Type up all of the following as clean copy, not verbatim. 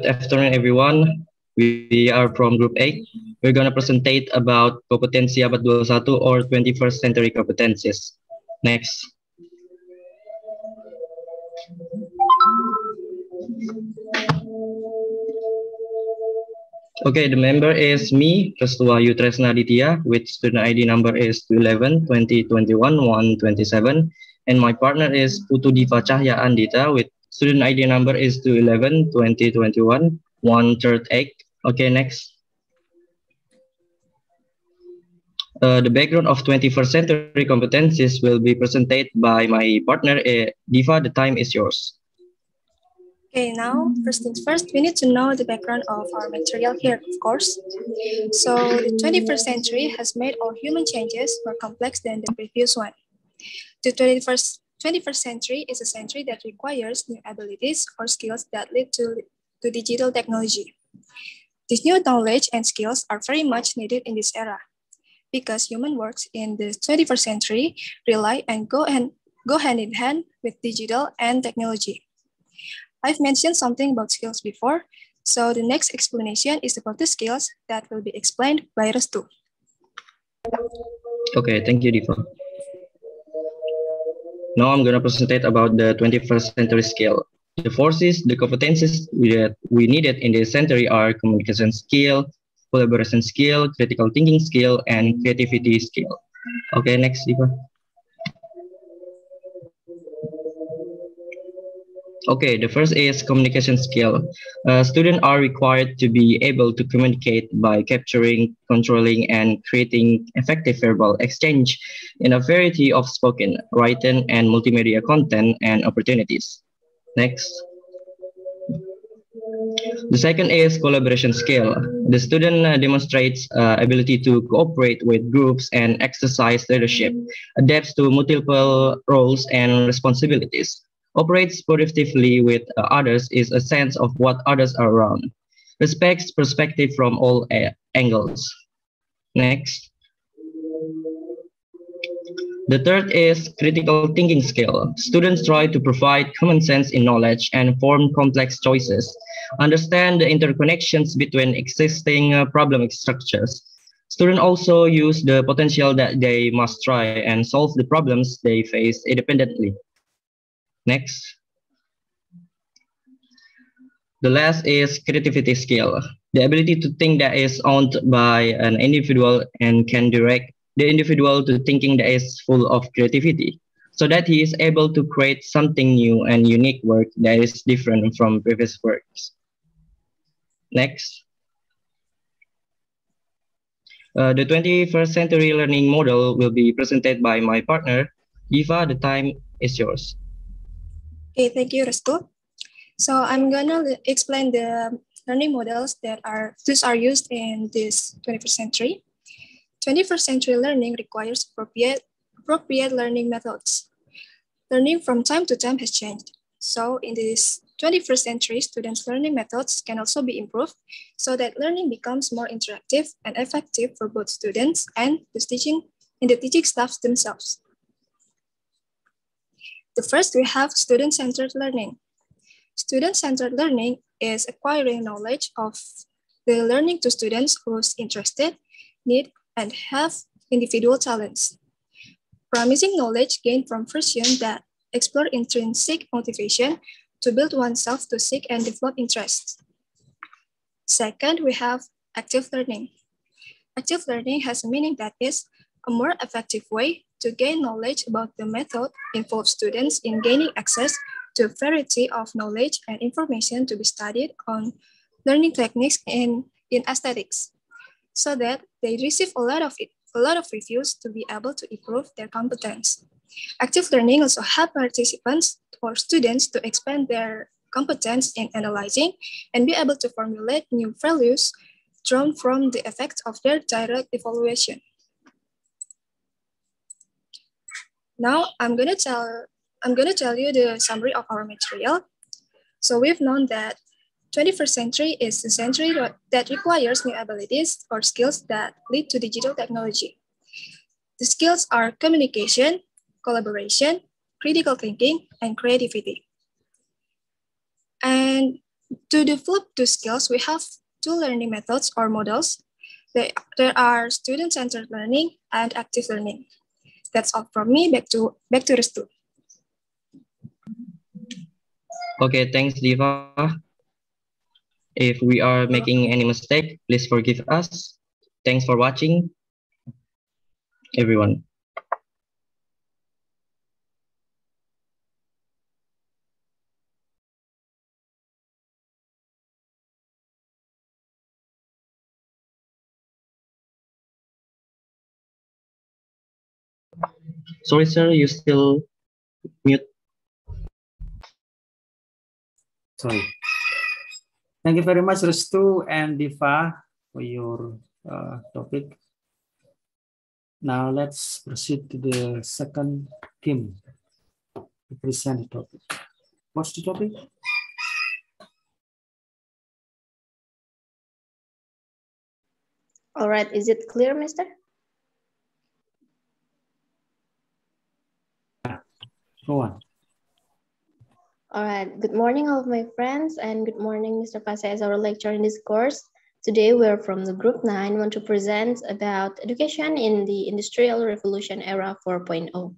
afternoon, everyone. We are from Group 8. We're going to presentate about kompetensi abad 21 or 21st century competencies. Next. Okay, the member is me, Ketua Yutresna Aditya, with student ID number is 211 2021 127, and my partner is Putu Diva Cahya Andita with student ID number is 211 2021 138. Okay, next. The background of 21st century competencies will be presented by my partner, Diva. The time is yours. Okay, now, first things first, we need to know the background of our material here, of course. So, the 21st century has made all human changes more complex than the previous one. The 21st century is a century that requires new abilities or skills that lead to digital technology. These new knowledge and skills are very much needed in this era, because human works in the 21st century rely and go hand in hand with digital and technology. I've mentioned something about skills before, so the next explanation is about the skills that will be explained by Restu. Okay, thank you, Diva. Now I'm going to present about the 21st century skill. The forces, the competencies that we needed in this century are communication skill, collaboration skill, critical thinking skill, and creativity skill. Okay, next, Diva. Okay, the first is communication skill. Students are required to be able to communicate by capturing, controlling, and creating effective verbal exchange in a variety of spoken, written, and multimedia content and opportunities. Next. The second is collaboration skill. The student demonstrates ability to cooperate with groups and exercise leadership, adapts to multiple roles and responsibilities, operates productively with others, is a sense of what others are around, respects perspective from all angles. Next. The third is critical thinking skill. Students try to provide common sense in knowledge and form complex choices, understand the interconnections between existing problem structures. Students also use the potential that they must try and solve the problems they face independently. Next. The last is creativity skill. The ability to think that is owned by an individual and can direct the individual to thinking that is full of creativity, so that he is able to create something new and unique work that is different from previous works. Next. The 21st century learning model will be presented by my partner, Eva. The time is yours. Okay, thank you, Restu. So I'm gonna explain the learning models that are used in this 21st century. 21st century learning requires appropriate learning methods. Learning from time to time has changed. So in this 21st century, students' learning methods can also be improved so that learning becomes more interactive and effective for both students and the teaching staffs themselves. The first, we have student-centered learning. Student-centered learning is acquiring knowledge of the learning to students who's interested, need, and have individual talents. Promising knowledge gained from versions that explore intrinsic motivation to build oneself to seek and develop interests. Second, we have active learning. Active learning has a meaning that is a more effective way to gain knowledge about the method involves students in gaining access to a variety of knowledge and information to be studied on learning techniques in aesthetics, so that they receive a lot of reviews to be able to improve their competence. Active learning also helps participants or students to expand their competence in analyzing and be able to formulate new values drawn from the effects of their direct evaluation. Now I'm gonna tell you the summary of our material. So we've known that 21st century is the century that requires new abilities or skills that lead to digital technology. The skills are communication, collaboration, critical thinking, and creativity. And To develop those skills, we have two learning methods or models. There are student-centered learning and active learning. That's all from me. Back to Restu. Okay, thanks, Diva. If we are making any mistake, please forgive us. Thanks for watching, everyone. Sorry, sir, you still mute. Sorry. Thank you very much, Restu and Diva, for your topic. Now let's proceed to the second team to present the topic. What's the topic? All right, is it clear, Mister? Go on. All right, good morning, all of my friends, and good morning, Mr. Pase, as our lecturer in this course. Today, we're from the group 9, want to present about education in the Industrial Revolution era 4.0.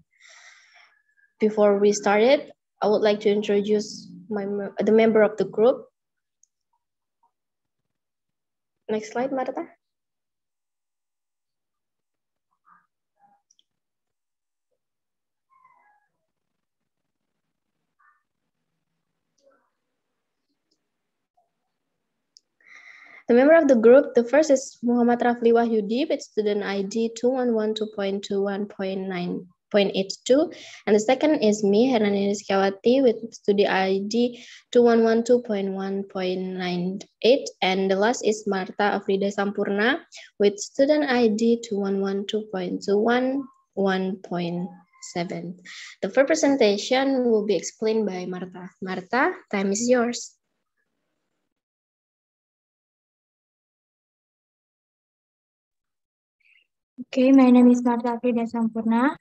Before we started, I would like to introduce the member of the group. Next slide, Marta. The member of the group, the first is Muhammad Rafli Wahyudi with student ID 2112.21.9.82, and the second is me, Hernani Rizkyawati, with student ID 2112.1.98, and the last is Marta Afrida Sampurna with student ID 2112.1.1.7. The first presentation will be explained by Marta. Marta, time is yours. Okay, my name is Marta Afrida Sampurna.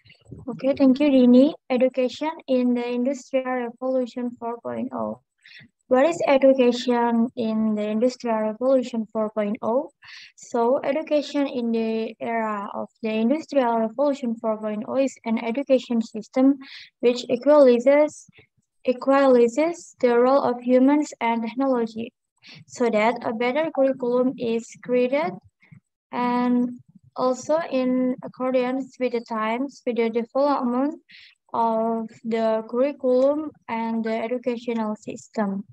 Okay, thank you, Rini. Education in the Industrial Revolution 4.0. What is education in the Industrial Revolution 4.0? So, education in the era of the Industrial Revolution 4.0 is an education system which equalizes the role of humans and technology so that a better curriculum is created, and also in accordance with the times, with the development of the curriculum and the educational system.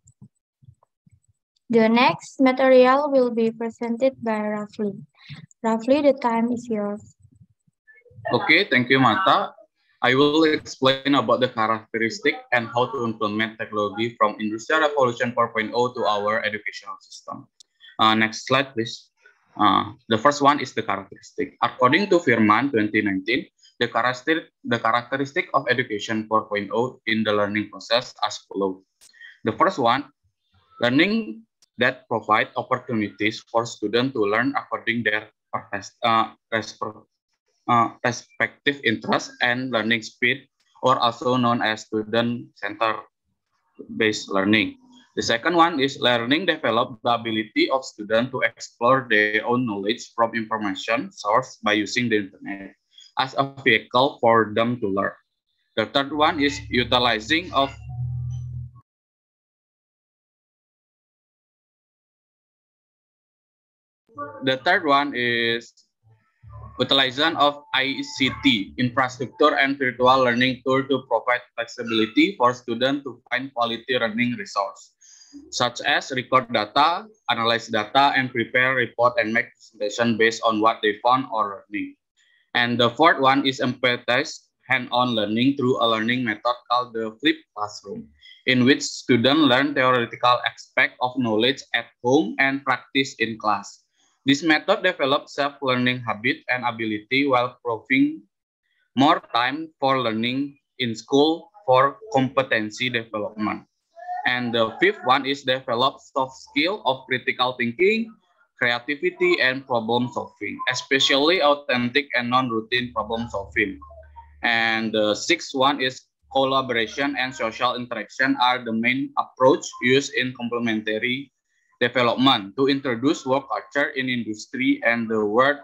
The next material will be presented by Rafli. Rafli, the time is yours. Okay, thank you, Marta. I will explain about the characteristic and how to implement technology from Industrial Revolution 4.0 to our educational system. Next slide, please. The first one is the characteristic. According to Firman 2019, the characteristic of education 4.0 in the learning process as follows. The first one, learning that provide opportunities for students to learn according their respective interest and learning speed, or also known as student-centered based learning. The second one is learning develop the ability of students to explore their own knowledge from information source by using the internet as a vehicle for them to learn. The third one is utilizing of utilization of ICT, infrastructure and virtual learning tool to provide flexibility for students to find quality learning resource, such as record data, analyze data, and prepare report and make presentation based on what they found or learning. And the fourth one is empathize hand-on learning through a learning method called the flipped classroom, in which students learn theoretical aspect of knowledge at home and practice in class. This method develops self-learning habit and ability while providing more time for learning in school for competency development. And the fifth one is develop soft skill of critical thinking, creativity, and problem solving, especially authentic and non-routine problem solving. And the sixth one is collaboration, and social interaction are the main approach used in complementary development to introduce work culture in industry and the world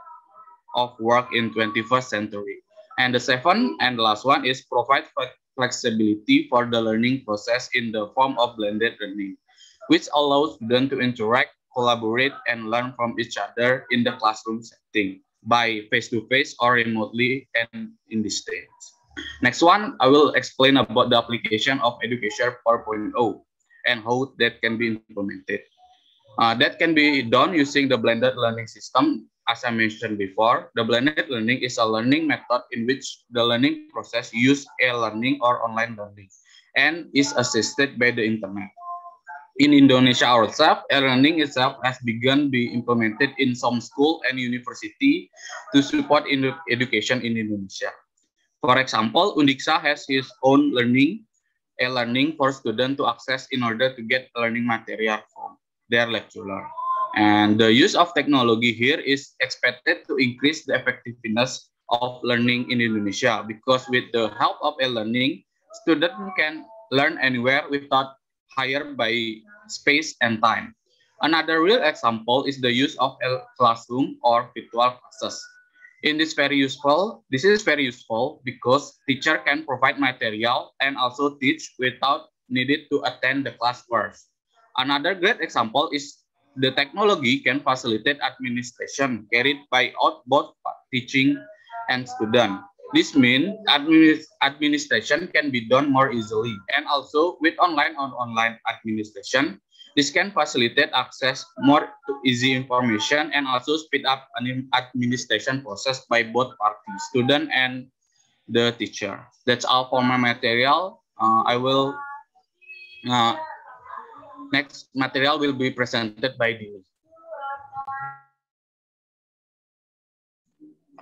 of work in 21st century. And the seventh and the last one is provide flexibility for the learning process in the form of blended learning, which allows students to interact, collaborate, and learn from each other in the classroom setting by face-to-face or remotely and in distance. Next one, I will explain about the application of Education 4.0 and how that can be implemented. That can be done using the blended learning system. As I mentioned before, the blended learning is a learning method in which the learning process uses e-learning or online learning and is assisted by the internet. In Indonesia ourselves, e-learning itself has begun to be implemented in some school and university to support education in Indonesia. For example, Undiksa has his own e-learning for students to access in order to get learning material from their lecturer. And the use of technology here is expected to increase the effectiveness of learning in Indonesia because with the help of e-learning, students can learn anywhere without hire by space and time. Another real example is the use of a classroom or virtual classes. This is very useful because teacher can provide material and also teach without needed to attend the class first. Another great example is the technology can facilitate administration carried by both teaching and student. This means administration can be done more easily, and also with online administration, this can facilitate access more to easy information and also speed up an administration process by both parties, student and the teacher. That's all for my material. Next material will be presented by Dini.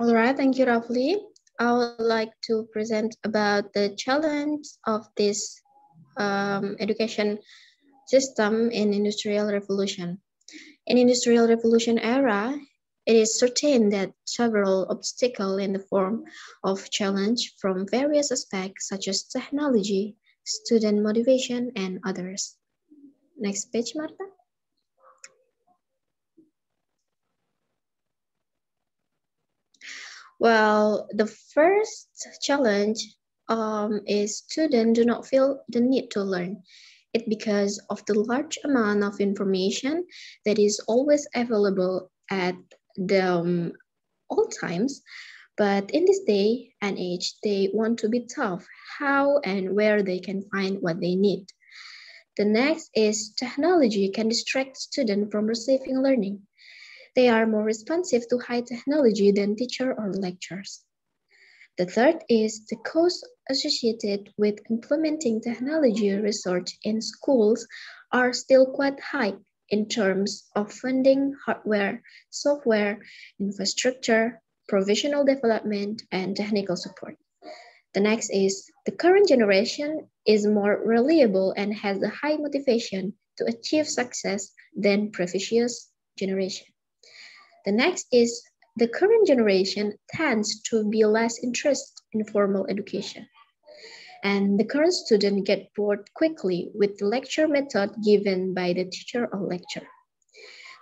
All right, thank you, Rafli. I would like to present about the challenge of this education system in Industrial Revolution. In Industrial Revolution era, it is certain that several obstacles in the form of challenge from various aspects such as technology, student motivation, and others. Next page, Marta. Well, the first challenge is students do not feel the need to learn. It because of the large amount of information that is always available at the all times. But in this day and age, they want to be tough how and where they can find what they need. The next is technology can distract students from receiving learning. They are more responsive to high technology than teachers or lecturers. The third is the cost associated with implementing technology research in schools are still quite high in terms of funding, hardware, software, infrastructure, professional development, and technical support. The next is the current generation is more reliable and has a high motivation to achieve success than previous generation. The next is the current generation tends to be less interested in formal education. And the current student get bored quickly with the lecture method given by the teacher or lecturer.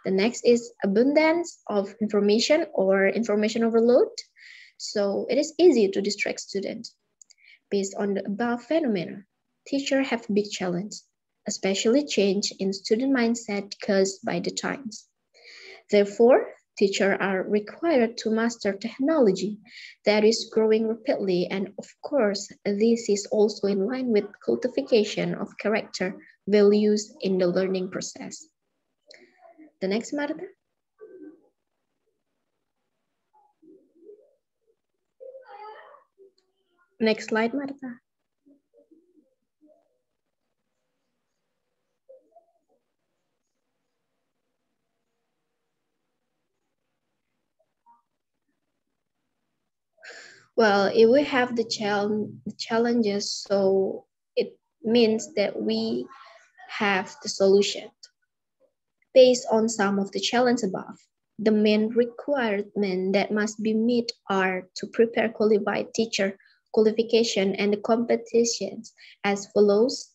The next is abundance of information or information overload. So it is easy to distract students. Based on the above phenomena, teachers have big challenge, especially change in student mindset caused by the times. Therefore, teachers are required to master technology that is growing rapidly, and of course, this is also in line with cultivation of character values in the learning process. The next, Marta. Next slide, Marta. Well, if we have the challenges, so it means that we have the solution. Based on some of the challenges above, the main requirement that must be met are to prepare qualified teacher qualification, and the competitions as follows.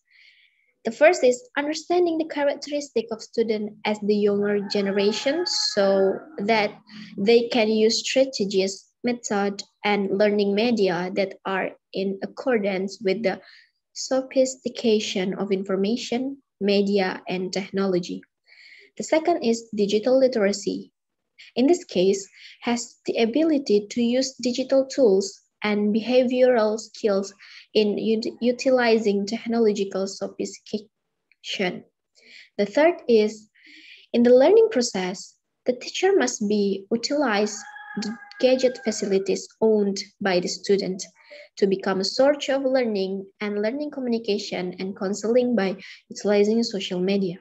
The first is understanding the characteristic of students as the younger generation so that they can use strategies, method, and learning media that are in accordance with the sophistication of information, media, and technology. The second is digital literacy. In this case, has the ability to use digital tools and behavioral skills in utilizing technological sophistication. The third is, in the learning process, the teacher must utilize the gadget facilities owned by the student to become a source of learning and learning communication and counseling by utilizing social media.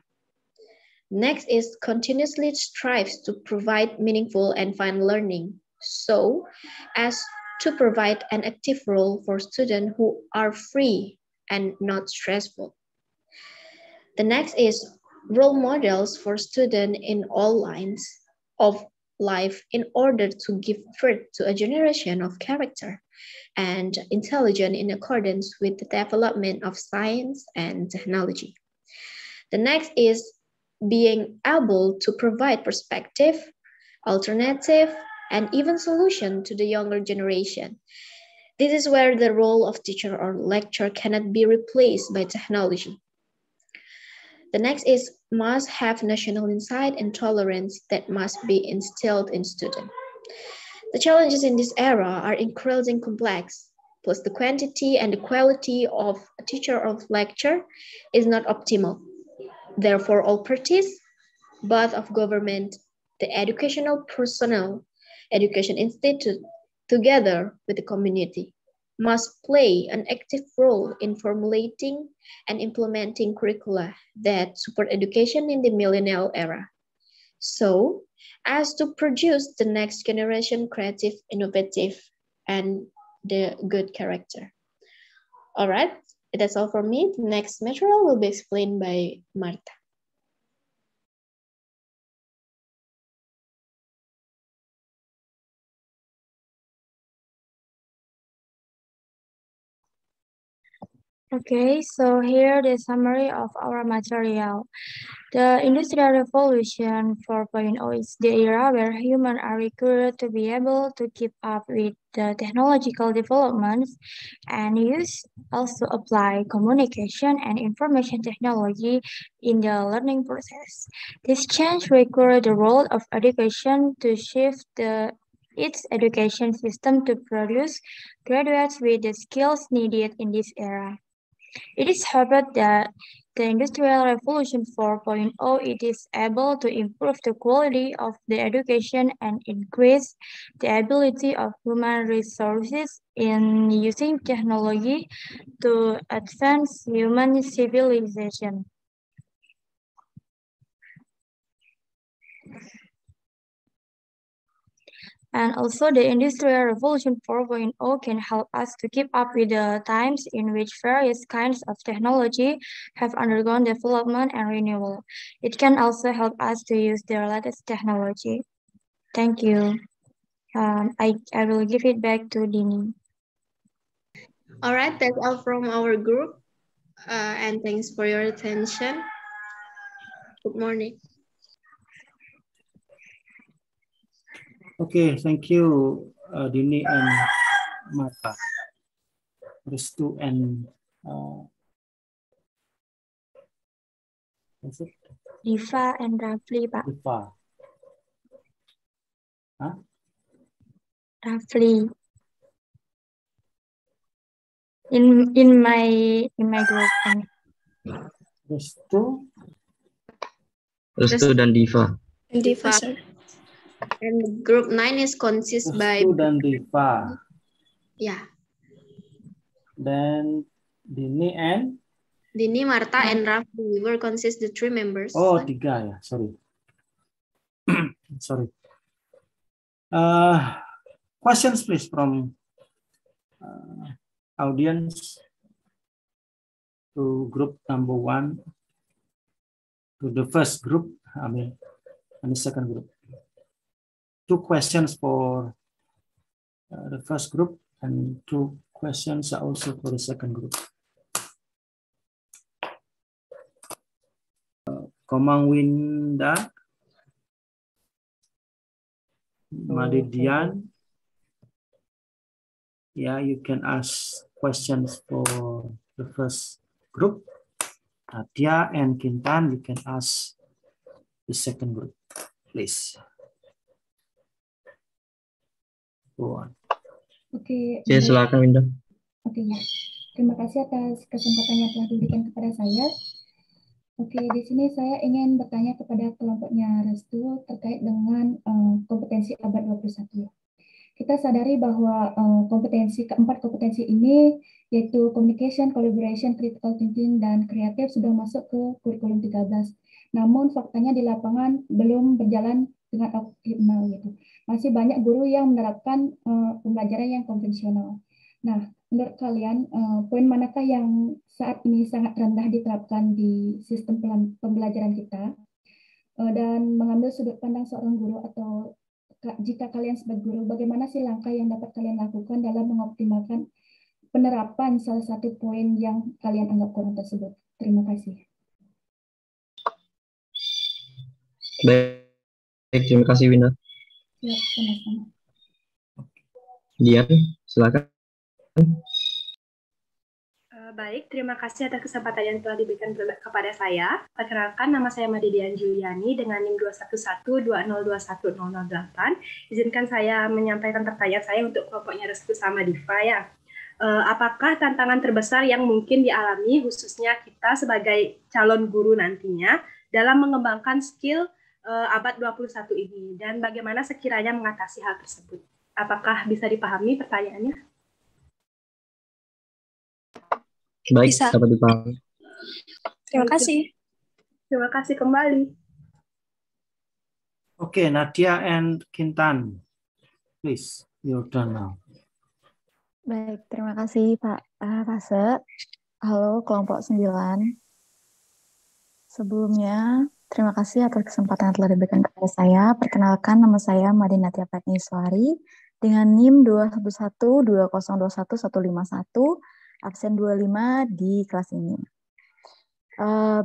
Next is continuously strives to provide meaningful and fun learning, so as to provide an active role for students who are free and not stressful. The next is role models for students in all lines of life in order to give birth to a generation of character and intelligence in accordance with the development of science and technology. The next is being able to provide perspective, alternative, and even solution to the younger generation. This is where the role of teacher or lecturer cannot be replaced by technology. The next is must have national insight and tolerance that must be instilled in students. The challenges in this era are increasingly complex, plus the quantity and the quality of a teacher or lecturer is not optimal. Therefore, all parties, both of government, the educational personnel, education institute, together with the community, must play an active role in formulating and implementing curricula that support education in the millennial era, so as to produce the next generation creative, innovative, and the good character. All right, that's all from me. The next material will be explained by Marta. Okay, so here the summary of our material. The Industrial Revolution 4.0 is the era where humans are required to be able to keep up with the technological developments and also apply communication and information technology in the learning process. This change required the role of education to shift its education system to produce graduates with the skills needed in this era. It is hoped that the Industrial Revolution 4.0 it is able to improve the quality of the education and increase the ability of human resources in using technology to advance human civilization. And also the Industrial Revolution 4.0 can help us to keep up with the times in which various kinds of technology have undergone development and renewal. It can also help us to use the latest technology. Thank you. I will give it back to Dini. All right, that's all from our group. And thanks for your attention. Good morning. Okay, thank you, Dini and Marta. Restu and Diva and Rafli, Pak. Diva. Huh? Rafli. In my group. Restu dan Diva. And Diva, sir. And group 9 is consists by Restu dan Diva. Yeah. Then Dini and Dini, Marta, and Rafli will consist the 3 members. oh, 3 ya, sorry. Sorry. Questions please from audience to group number 1 to the first group, and the second group. 2 questions for the first group and 2 questions are also for the second group. Komang Winda, Madidian. Yeah, you can ask questions for the first group. Nadia and Kintan, you can ask the second group, please. Go on. Oke, Ya, silakan Winda. Oke, ya. Terima kasih atas kesempatan yang telah diberikan kepada saya. Oke, di sini saya ingin bertanya kepada kelompoknya Restu terkait dengan kompetensi abad 21. Kita sadari bahwa keempat kompetensi ini yaitu communication, collaboration, critical thinking, dan kreatif sudah masuk ke kurikulum 13. Namun faktanya di lapangan belum berjalan dengan optimal gitu. Masih banyak guru yang menerapkan pembelajaran yang konvensional. Nah, menurut kalian, poin manakah yang saat ini sangat rendah diterapkan di sistem pembelajaran kita? Dan mengambil sudut pandang seorang guru atau jika kalian sebagai guru, bagaimana sih langkah yang dapat kalian lakukan dalam mengoptimalkan penerapan salah satu poin yang kalian anggap kurang tersebut? Terima kasih. Baik, terima kasih Winda. Ya, sama-sama. Dian, silakan. Baik, terima kasih atas kesempatan yang telah diberikan kepada saya. Perkenalkan, nama saya Madidian Juliani dengan NIM 21120210008. Izinkan saya menyampaikan pertanyaan saya untuk kelompoknya Restu sama Diva ya. Apakah tantangan terbesar yang mungkin dialami khususnya kita sebagai calon guru nantinya dalam mengembangkan skill abad 21 ini? Dan bagaimana sekiranya mengatasi hal tersebut? Apakah bisa dipahami pertanyaannya? Baik, Bisa. dapat dipahami. Terima kasih. Terima kasih kembali. Okay, Nadia and Kintan, please, your turn now. Baik, terima kasih Pak Fase. Halo kelompok 9. Sebelumnya, terima kasih atas kesempatan yang telah diberikan kepada saya. Perkenalkan, nama saya Madinatia Pratniswari dengan NIM 211202151, absen 25 di kelas ini.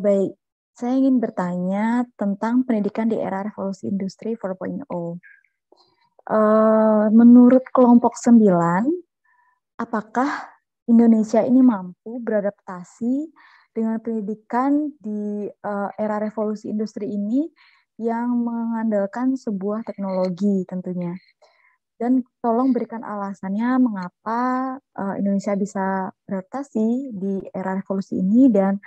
Baik, saya ingin bertanya tentang pendidikan di era revolusi industri 4.0. Menurut kelompok 9, apakah Indonesia ini mampu beradaptasi dengan pendidikan di era revolusi industri ini yang mengandalkan sebuah teknologi tentunya? Dan tolong berikan alasannya mengapa Indonesia bisa beradaptasi di era revolusi ini dan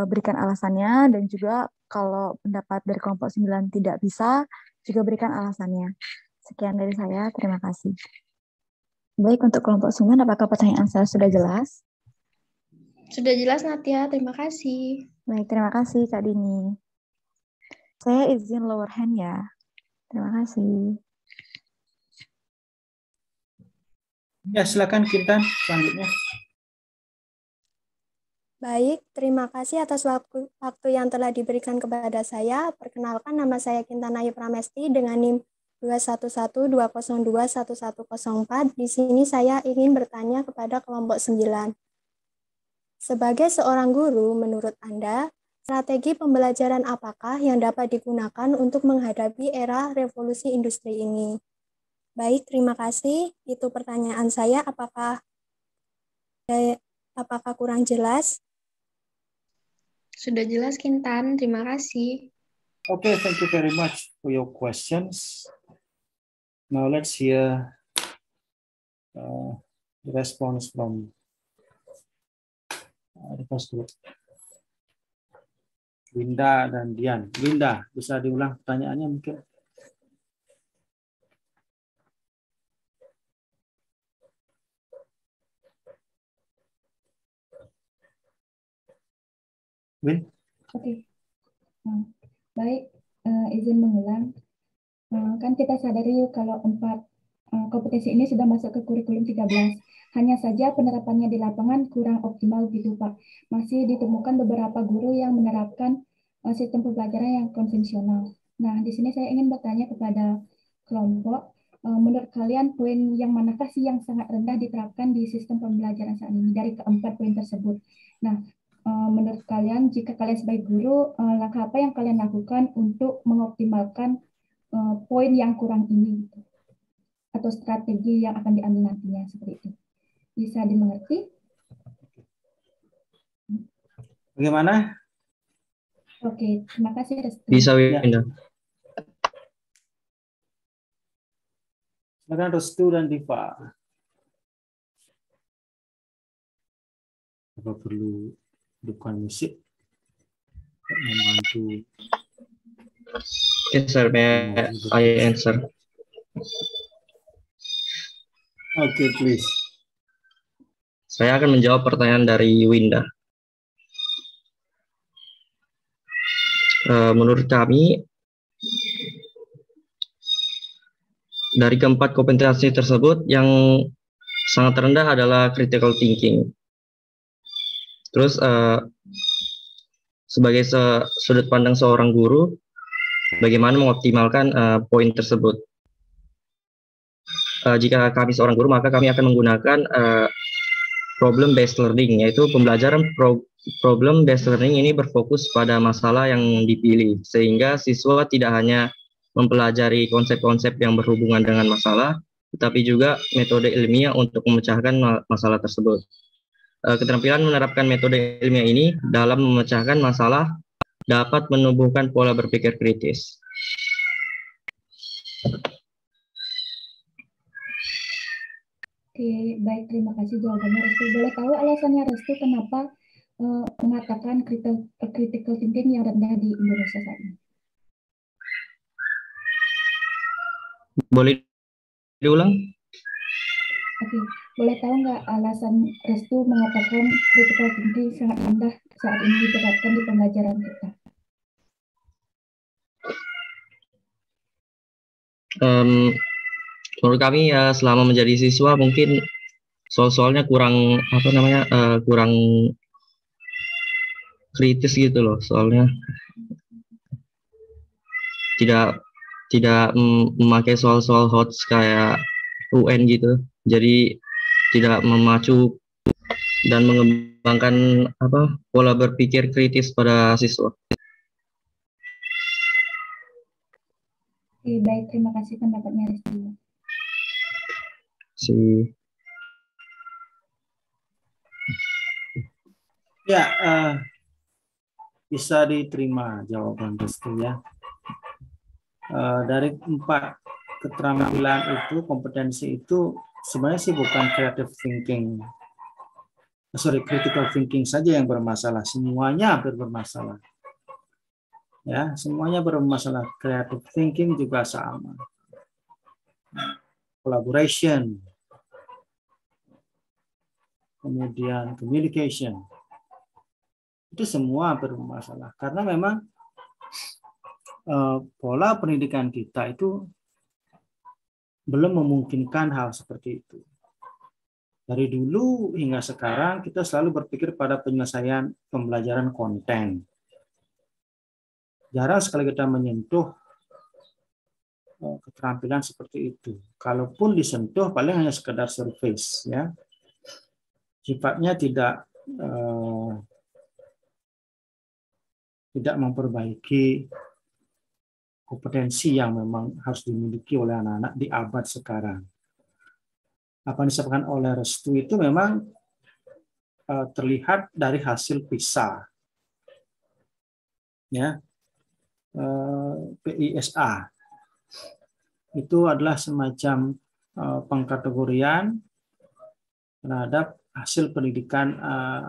berikan alasannya, dan juga kalau pendapat dari kelompok 9 tidak bisa, juga berikan alasannya. Sekian dari saya, terima kasih. Baik, untuk kelompok 9, apakah pertanyaan saya sudah jelas? Sudah jelas, Natia. Terima kasih. Baik, terima kasih Kak Dini. Saya izin lower hand ya. Terima kasih. Ya, silakan Kintan selanjutnya. Baik, terima kasih atas waktu yang telah diberikan kepada saya. Perkenalkan, nama saya Kintan Ayu Pramesti dengan NIM 21120211104. Di sini saya ingin bertanya kepada kelompok 9. Sebagai seorang guru, menurut Anda, strategi pembelajaran apakah yang dapat digunakan untuk menghadapi era revolusi industri ini? Baik, terima kasih. Itu pertanyaan saya. Apakah kurang jelas? Sudah jelas, Kintan. Terima kasih. Okay, thank you very much for your questions. Now let's hear the response from the first group. Winda dan Dian. Winda, bisa diulang pertanyaannya mungkin? Win? Oke. Baik, izin mengulang. Kan kita sadari kalau 4 kompetensi ini sudah masuk ke kurikulum 13. Hanya saja penerapannya di lapangan kurang optimal gitu Pak. Masih ditemukan beberapa guru yang menerapkan sistem pembelajaran yang konvensional. Nah, di sini saya ingin bertanya kepada kelompok, menurut kalian poin yang manakah sih yang sangat rendah diterapkan di sistem pembelajaran saat ini dari keempat poin tersebut? Nah, menurut kalian, jika kalian sebagai guru, langkah apa yang kalian lakukan untuk mengoptimalkan poin yang kurang ini, gitu? Atau strategi yang akan diambil nantinya seperti itu? Bisa dimengerti? Bagaimana? Oke, terima kasih Restu. Bisa, Winda. Silakan Restu dan Diva. Apa perlu dukungan musik untuk membantu? Okay, sir, may I answer? Okay, please. Saya akan menjawab pertanyaan dari Winda. Menurut kami, dari keempat kompetensi tersebut, yang sangat rendah adalah critical thinking. Terus, sebagai sudut pandang seorang guru, bagaimana mengoptimalkan poin tersebut? Jika kami seorang guru, maka kami akan menggunakan problem based learning, yaitu pembelajaran problem based learning ini berfokus pada masalah yang dipilih, sehingga siswa tidak hanya mempelajari konsep-konsep yang berhubungan dengan masalah, tetapi juga metode ilmiah untuk memecahkan masalah tersebut. Keterampilan menerapkan metode ilmiah ini dalam memecahkan masalah dapat menumbuhkan pola berpikir kritis. Oke, baik, terima kasih jawabannya Restu. Boleh tahu alasannya Restu kenapa mengatakan critical thinking yang rendah di Indonesia saat ini? Boleh diulang? Oke, boleh tahu nggak alasan Restu mengatakan critical thinking sangat rendah saat ini diterapkan di pembelajaran kita? Menurut kami ya, selama menjadi siswa mungkin soal-soalnya kurang kurang kritis gitu loh, soalnya tidak memakai soal-soal hot kayak UN gitu, jadi tidak memacu dan mengembangkan pola berpikir kritis pada siswa. Oke, baik, terima kasih pendapatnya Restu. Ya, bisa diterima jawaban Restu ya. Dari 4 keterampilan itu, kompetensi itu sebenarnya sih bukan critical thinking saja yang bermasalah, semuanya hampir bermasalah. Ya, semuanya bermasalah. Creative thinking juga sama. Collaboration, kemudian communication, itu semua bermasalah karena memang pola pendidikan kita itu belum memungkinkan hal seperti itu. Dari dulu hingga sekarang kita selalu berpikir pada penyelesaian pembelajaran konten. Jarang sekali kita menyentuh keterampilan seperti itu. Kalaupun disentuh paling hanya sekedar surface ya. Sifatnya tidak memperbaiki kompetensi yang memang harus dimiliki oleh anak-anak di abad sekarang. Apa yang disampaikan oleh Restu itu memang terlihat dari hasil PISA. Ya. PISA. Itu adalah semacam pengkategorian terhadap hasil pendidikan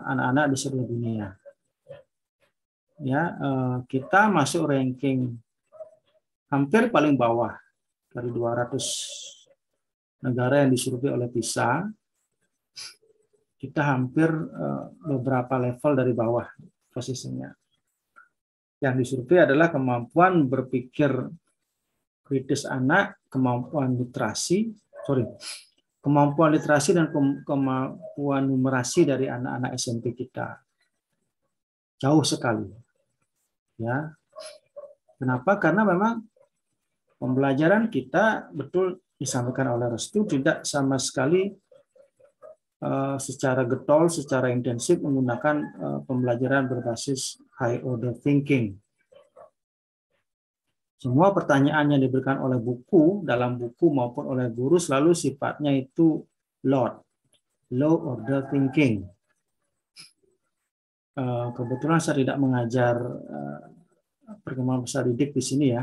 anak-anak di seluruh dunia. Ya, kita masuk ranking hampir paling bawah dari 200 negara yang disurvei oleh PISA. Kita hampir beberapa level dari bawah posisinya. Yang disurvei adalah kemampuan berpikir kritis anak, kemampuan literasi dan kemampuan numerasi dari anak-anak SMP kita. Jauh sekali. Ya. Kenapa? Karena memang pembelajaran kita betul disampaikan oleh Restu tidak sama sekali secara getol, secara intensif menggunakan pembelajaran berbasis high order thinking. Semua pertanyaan yang diberikan oleh buku, dalam buku maupun oleh guru selalu sifatnya itu low order thinking. Kebetulan saya tidak mengajar perkembangan bahasa didik di sini ya,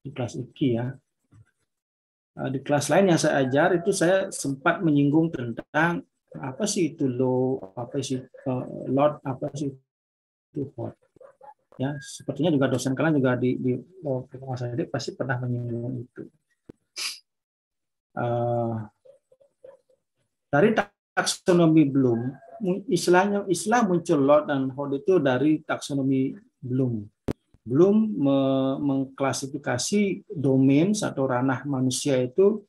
di kelas IKI ya. Di kelas lain yang saya ajar itu saya sempat menyinggung tentang apa sih itu low, apa sih lot, apa sih itu hot. Ya, sepertinya juga dosen kalian juga di perkembangan bahasa didik pasti pernah menyinggung itu. Dari taksonomi Bloom, istilah muncul lot dan hot itu dari taksonomi Bloom. Bloom mengklasifikasi domain atau ranah manusia itu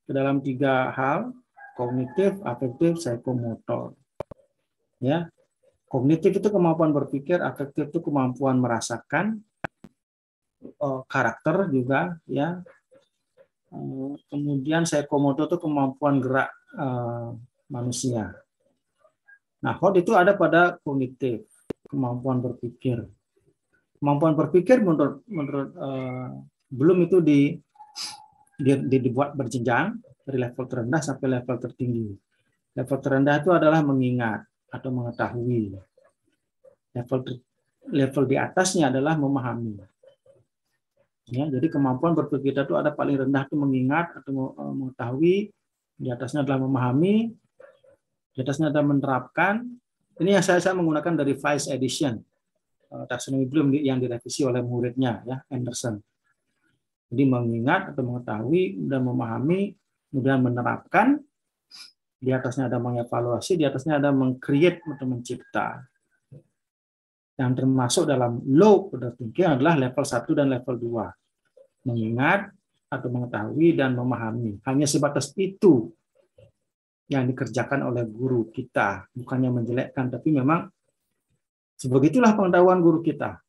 ke dalam 3 hal, kognitif, afektif, psikomotor. Ya, kognitif itu kemampuan berpikir, afektif itu kemampuan merasakan, karakter juga, ya. Kemudian psikomotor itu kemampuan gerak manusia. Nah, hot itu ada pada kognitif, kemampuan berpikir. Kemampuan berpikir menurut Bloom itu dibuat berjenjang dari level terendah sampai level tertinggi. Level terendah itu adalah mengingat atau mengetahui. Level di atasnya adalah memahami. Ya, jadi kemampuan berpikir itu ada paling rendah itu mengingat atau mengetahui, di atasnya adalah memahami, di atasnya adalah menerapkan. Ini yang saya menggunakan dari Vice Edition. Taksonomi Bloom yang direvisi oleh muridnya ya Anderson. Jadi mengingat atau mengetahui dan memahami, kemudian menerapkan, di atasnya ada mengevaluasi, di atasnya ada meng-create atau mencipta. Yang termasuk dalam low order thinking adalah level 1 dan level 2. Mengingat atau mengetahui dan memahami. Hanya sebatas itu yang dikerjakan oleh guru kita, bukannya menjelekkan, tapi memang sebegitulah pengetahuan guru kita.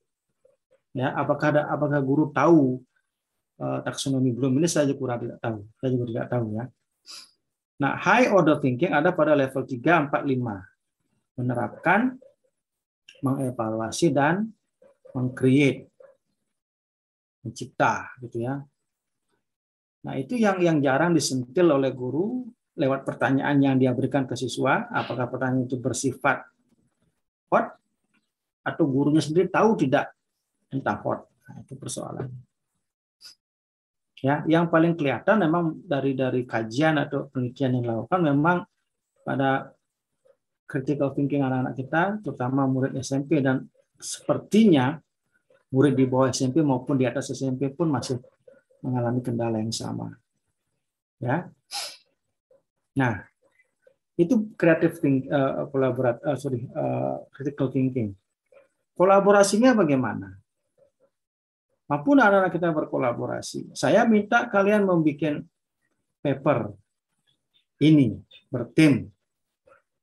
Ya, apakah guru tahu taksonomi Bloom ini? Saya juga tidak tahu. Saya juga tidak tahu ya. Nah, high order thinking ada pada level 3, 4, 5. Menerapkan, mengevaluasi dan meng-create, mencipta gitu ya. Nah, itu yang jarang disentil oleh guru lewat pertanyaan yang dia berikan ke siswa. Apakah pertanyaan itu bersifat hot atau gurunya sendiri tahu tidak tentang hot? Nah, itu persoalan. Ya, yang paling kelihatan memang dari kajian atau penelitian yang dilakukan memang pada critical thinking anak-anak kita, terutama murid SMP, dan sepertinya murid di bawah SMP maupun di atas SMP pun masih mengalami kendala yang sama. Ya. Nah, itu critical thinking. Kolaborasinya bagaimana? Mampu anak-anak kita berkolaborasi. Saya minta kalian membuat paper ini bertim,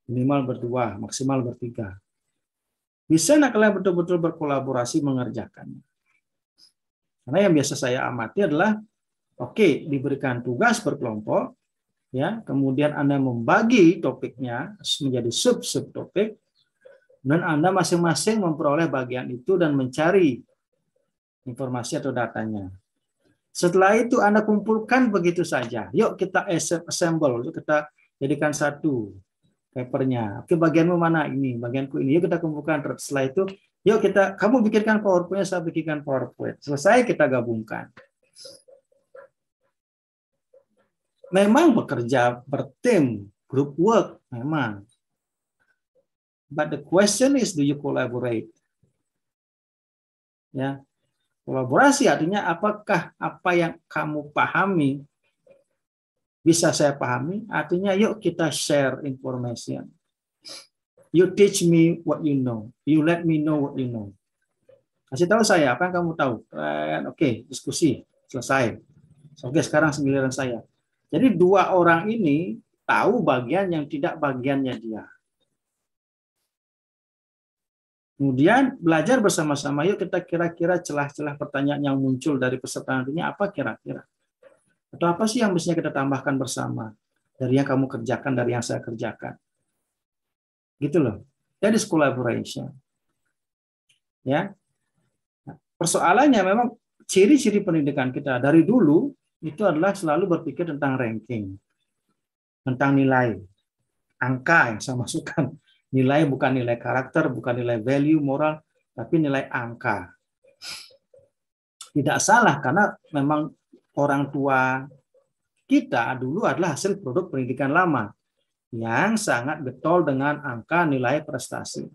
minimal berdua, maksimal bertiga. Bisa nggak kalian betul-betul berkolaborasi mengerjakannya? Karena yang biasa saya amati adalah, oke, diberikan tugas berkelompok, ya, kemudian Anda membagi topiknya menjadi sub-topik, dan Anda masing-masing memperoleh bagian itu dan mencari informasi atau datanya. Setelah itu Anda kumpulkan begitu saja. Yuk kita assemble, yuk kita jadikan satu papernya. Oke, bagianmu mana? Ini, bagianku ini. Yuk kita kumpulkan. Setelah itu, yuk kamu bikinkan PowerPoint, saya bikinkan PowerPoint. Selesai kita gabungkan. Memang bekerja bertim, group work, memang. But the question is, do you collaborate? Ya. Kolaborasi artinya apakah apa yang kamu pahami bisa saya pahami? Artinya yuk kita share information. You teach me what you know. You let me know what you know. Kasih tahu saya apa yang kamu tahu. Oke, diskusi selesai. Oke, sekarang giliran saya. Jadi dua orang ini tahu bagian yang tidak bagiannya dia. Kemudian belajar bersama-sama, yuk kita kira-kira celah-celah pertanyaan yang muncul dari peserta nantinya apa kira-kira. Atau apa sih yang mestinya kita tambahkan bersama dari yang kamu kerjakan, dari yang saya kerjakan. Gitu loh. That is collaboration. Ya. Persoalannya memang ciri-ciri pendidikan kita dari dulu itu adalah selalu berpikir tentang ranking, tentang nilai, angka yang saya masukkan. Nilai bukan nilai karakter, bukan nilai value, moral, tapi nilai angka. Tidak salah karena memang orang tua kita dulu adalah hasil produk pendidikan lama yang sangat getol dengan angka nilai prestasi.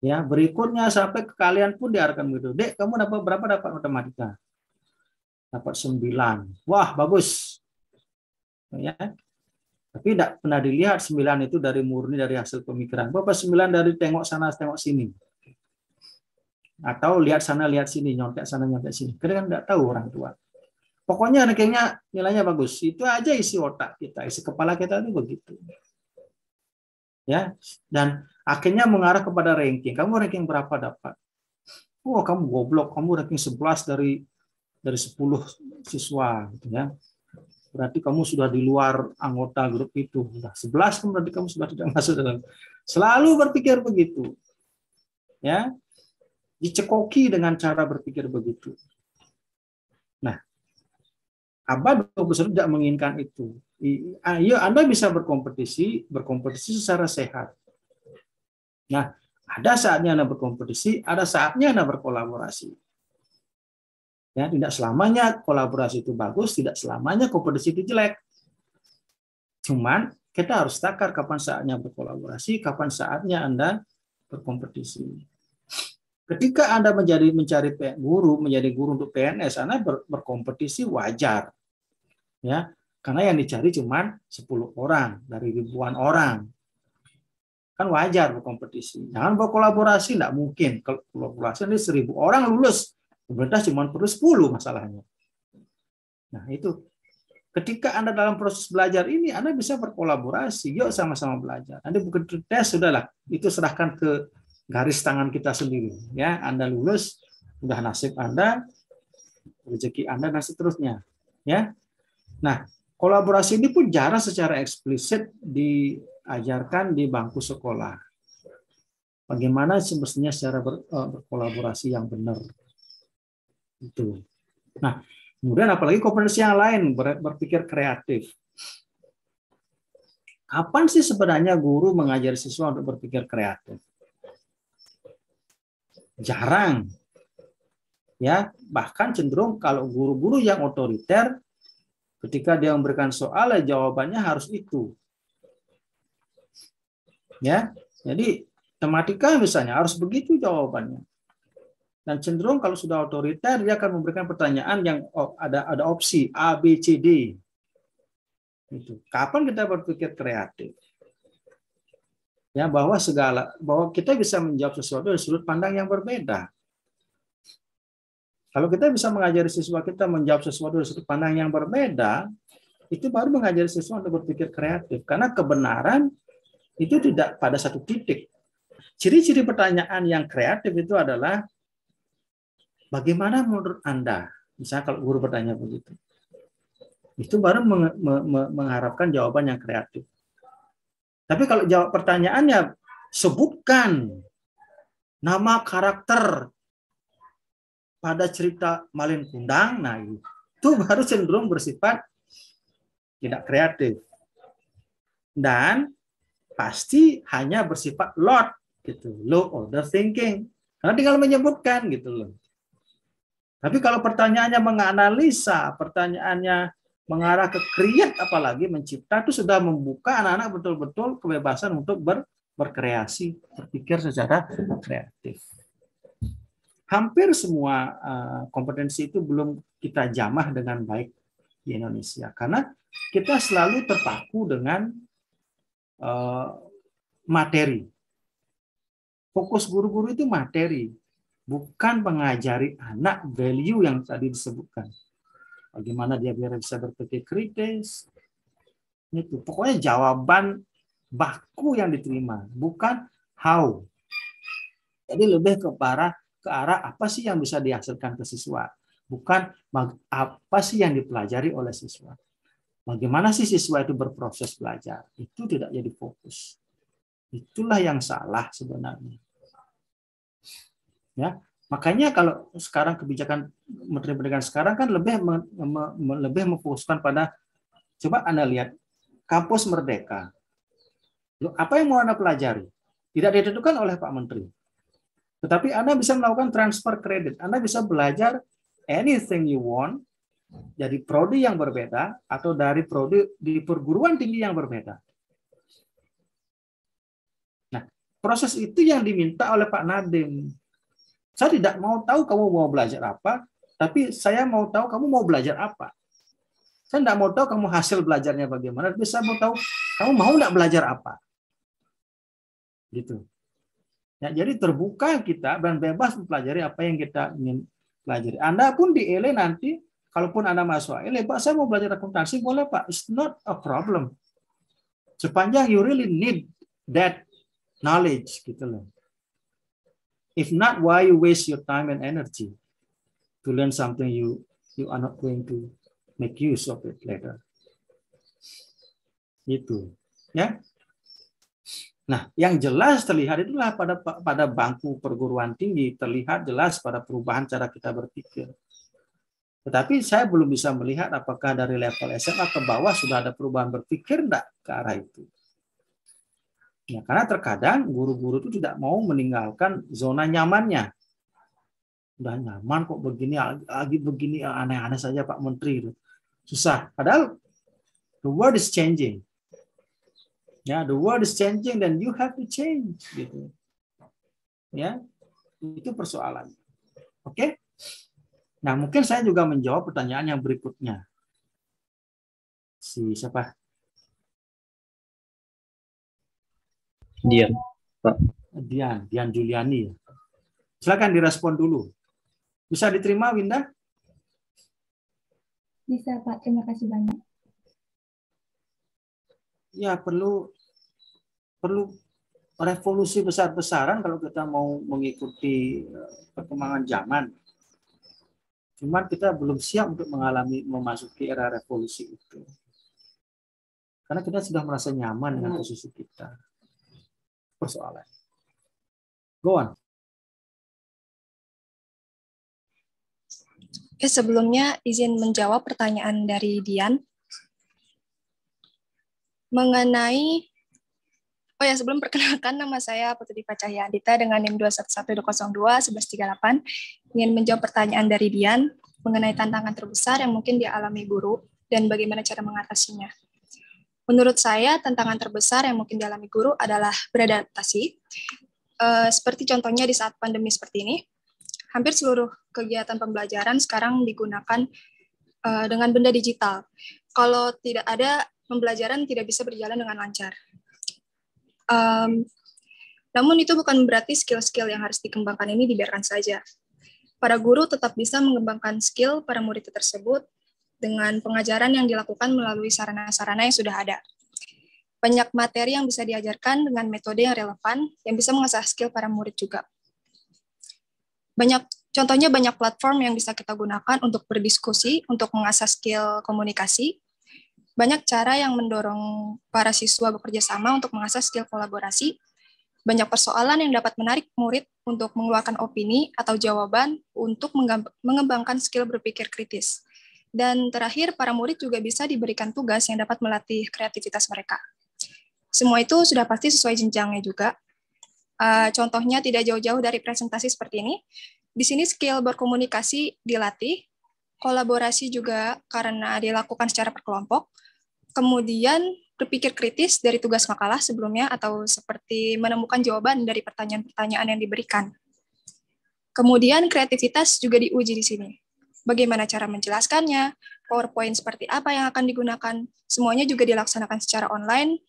Ya, berikutnya sampai ke kalian pun diarahkan begitu. Dek, kamu dapat berapa dapat matematika? Dapat 9. Wah, bagus. Ya. Tapi tidak pernah dilihat 9 itu dari murni dari hasil pemikiran. Berapa 9 dari tengok sana, tengok sini. Atau lihat sana, lihat sini, nyontek sana, nyontek sini. Karena kan nggak tahu orang tua. Pokoknya rankingnya nilainya bagus. Itu aja isi otak kita, isi kepala kita itu begitu. Ya, dan akhirnya mengarah kepada ranking. Kamu ranking berapa dapat? Oh, kamu goblok, kamu ranking 11 dari 10 siswa gitu ya. Berarti kamu sudah di luar anggota grup itu. Sudah 11 kan berarti kamu sudah tidak masuk dalam. Selalu berpikir begitu. Ya. Dicekoki dengan cara berpikir begitu. Nah, Abah tidak menginginkan itu. Ayo Anda bisa berkompetisi secara sehat. Nah, ada saatnya Anda berkompetisi, ada saatnya Anda berkolaborasi. Ya, tidak selamanya kolaborasi itu bagus, tidak selamanya kompetisi itu jelek. Cuman kita harus takar kapan saatnya berkolaborasi, kapan saatnya Anda berkompetisi. Ketika Anda menjadi guru untuk PNS, Anda berkompetisi wajar. Ya, karena yang dicari cuma 10 orang dari ribuan orang. Kan wajar berkompetisi. Jangan berkolaborasi, tidak mungkin. Kalau kolaborasi ini 1000 orang lulus, pemerintah cuma perlu 10 masalahnya. Nah, itu. Ketika Anda dalam proses belajar ini, Anda bisa berkolaborasi. Yuk sama-sama belajar. Nanti bukan tes, sudahlah. Itu serahkan ke garis tangan kita sendiri. Ya, Anda lulus, sudah nasib Anda, rezeki Anda, dan seterusnya. Ya. Nah, kolaborasi ini pun jarang secara eksplisit diajarkan di bangku sekolah. Bagaimana semestinya secara berkolaborasi yang benar. Itu. Nah, kemudian apalagi kompetensi yang lain, berpikir kreatif. Kapan sih sebenarnya guru mengajari siswa untuk berpikir kreatif? Jarang. Ya, bahkan cenderung kalau guru-guru yang otoriter, ketika dia memberikan soal, jawabannya harus itu. Ya, jadi tematika misalnya harus begitu jawabannya. Dan cenderung kalau sudah otoriter, dia akan memberikan pertanyaan yang ada opsi A, B, C, D. Itu. Kapan kita berpikir kreatif? Ya, bahwa kita bisa menjawab sesuatu dari sudut pandang yang berbeda. Kalau kita bisa mengajari siswa kita menjawab sesuatu dari sudut pandang yang berbeda, itu baru mengajari siswa untuk berpikir kreatif. Karena kebenaran itu tidak pada satu titik. Ciri-ciri pertanyaan yang kreatif itu adalah, bagaimana menurut Anda? Misalnya kalau guru bertanya begitu. Itu baru mengharapkan jawaban yang kreatif. Tapi kalau jawab pertanyaannya, sebutkan nama karakter pada cerita Malin Kundang, nah itu baru cenderung bersifat tidak kreatif. Dan pasti hanya bersifat lot, gitu, low order thinking. Karena tinggal menyebutkan gitu loh. Tapi kalau pertanyaannya menganalisa, pertanyaannya mengarah ke kreat, apalagi mencipta, itu sudah membuka anak-anak betul-betul kebebasan untuk berkreasi, berpikir secara kreatif. Hampir semua kompetensi itu belum kita jamah dengan baik di Indonesia, karena kita selalu terpaku dengan materi. Fokus guru-guru itu materi, bukan mengajari anak value yang tadi disebutkan. Bagaimana dia biar bisa berpikir kritis. Itu pokoknya jawaban baku yang diterima, bukan how. Jadi lebih ke arah apa sih yang bisa dihasilkan ke siswa. bukan apa sih yang dipelajari oleh siswa. Bagaimana sih siswa itu berproses belajar, itu tidak jadi fokus. Itulah yang salah sebenarnya. Ya, makanya kalau sekarang kebijakan Menteri Pendidikan sekarang kan lebih memfokuskan pada, coba Anda lihat kampus Merdeka. Loh, apa yang mau Anda pelajari? Tidak ditentukan oleh Pak Menteri. Tetapi Anda bisa melakukan transfer kredit. Anda bisa belajar anything you want dari prodi yang berbeda atau dari prodi di perguruan tinggi yang berbeda. Nah, proses itu yang diminta oleh Pak Nadiem. Saya tidak mau tahu kamu mau belajar apa, tapi saya mau tahu kamu mau belajar apa. Saya tidak mau tahu kamu hasil belajarnya bagaimana, tapi saya mau tahu kamu mau tidak belajar apa. Gitu. Ya, jadi terbuka kita dan bebas mempelajari apa yang kita ingin pelajari. Anda pun di ELE nanti, kalaupun Anda masuk ELE, Pak, saya mau belajar akuntansi, boleh Pak. It's not a problem. Sepanjang you really need that knowledge, gitu loh. If not, why you waste your time and energy to learn something you are not going to make use of it later. Itu, ya. Nah, yang jelas terlihat itulah pada bangku perguruan tinggi, terlihat jelas pada perubahan cara kita berpikir. Tetapi saya belum bisa melihat apakah dari level SMA ke bawah sudah ada perubahan berpikir enggak ke arah itu. Ya, karena terkadang guru-guru itu tidak mau meninggalkan zona nyamannya. Udah nyaman kok begini, lagi begini, aneh-aneh saja Pak Menteri. Susah. Padahal the world is changing. Ya, the world is changing dan you have to change, gitu. Ya, itu persoalannya. Oke? Nah, mungkin saya juga menjawab pertanyaan yang berikutnya. Siapa? Dian, Pak. Dian Juliani. Silakan direspon dulu. Bisa diterima, Winda? Bisa, Pak. Terima kasih banyak. Ya, perlu revolusi besar-besaran kalau kita mau mengikuti perkembangan zaman. Cuman kita belum siap untuk memasuki era revolusi itu. Karena kita sudah merasa nyaman dengan posisi kita. Persoalan. Go on. Oke, sebelumnya izin menjawab pertanyaan dari Dian. Mengenai, sebelum perkenalkan, nama saya Putri Diva Cahyandita dengan NIM 21102-1138. Ingin menjawab pertanyaan dari Dian mengenai tantangan terbesar yang mungkin dialami guru dan bagaimana cara mengatasinya. Menurut saya, tantangan terbesar yang mungkin dialami guru adalah beradaptasi. Seperti contohnya di saat pandemi seperti ini, hampir seluruh kegiatan pembelajaran sekarang digunakan dengan benda digital. Kalau tidak ada, pembelajaran tidak bisa berjalan dengan lancar. Namun itu bukan berarti skill-skill yang harus dikembangkan ini dibiarkan saja. Para guru tetap bisa mengembangkan skill para murid tersebut dengan pengajaran yang dilakukan melalui sarana-sarana yang sudah ada. Banyak materi yang bisa diajarkan dengan metode yang relevan, yang bisa mengasah skill para murid juga. Contohnya banyak platform yang bisa kita gunakan untuk berdiskusi, untuk mengasah skill komunikasi. Banyak cara yang mendorong para siswa bekerja sama untuk mengasah skill kolaborasi. Banyak persoalan yang dapat menarik murid untuk mengeluarkan opini atau jawaban untuk mengembangkan skill berpikir kritis. Dan terakhir, para murid juga bisa diberikan tugas yang dapat melatih kreativitas mereka. Semua itu sudah pasti sesuai jenjangnya juga. Contohnya tidak jauh-jauh dari presentasi seperti ini. Di sini skill berkomunikasi dilatih, kolaborasi juga karena dilakukan secara berkelompok, kemudian berpikir kritis dari tugas makalah sebelumnya atau seperti menemukan jawaban dari pertanyaan-pertanyaan yang diberikan. Kemudian kreativitas juga diuji di sini. Bagaimana cara menjelaskannya, PowerPoint seperti apa yang akan digunakan, semuanya juga dilaksanakan secara online,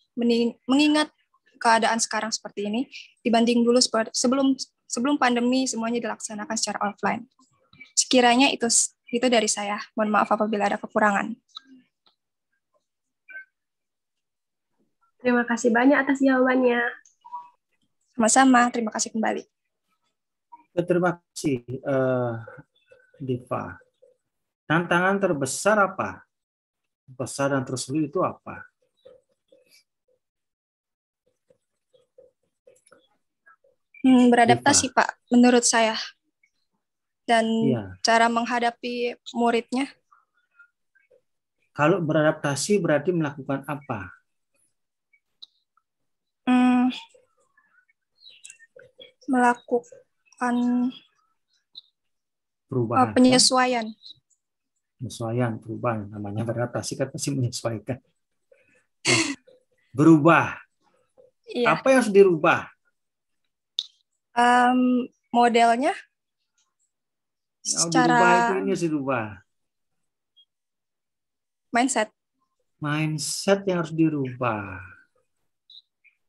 mengingat keadaan sekarang seperti ini, dibanding dulu sebelum pandemi semuanya dilaksanakan secara offline. Sekiranya itu dari saya. Mohon maaf apabila ada kekurangan. Terima kasih banyak atas jawabannya. Sama-sama, terima kasih kembali. Terima kasih, Diva. Tantangan terbesar apa? Besar dan tersulit itu apa? Beradaptasi, Pak, menurut saya. Dan Iya. cara menghadapi muridnya. Kalau beradaptasi berarti melakukan apa? Melakukan Perubahan. penyesuaian. Penyesuaian, perubahan. Namanya beradaptasi kan pasti menyesuaikan. Berubah. Iya. Apa yang harus dirubah? Modelnya. Secara dirubah itu ini harus dirubah. Mindset. Mindset yang harus dirubah.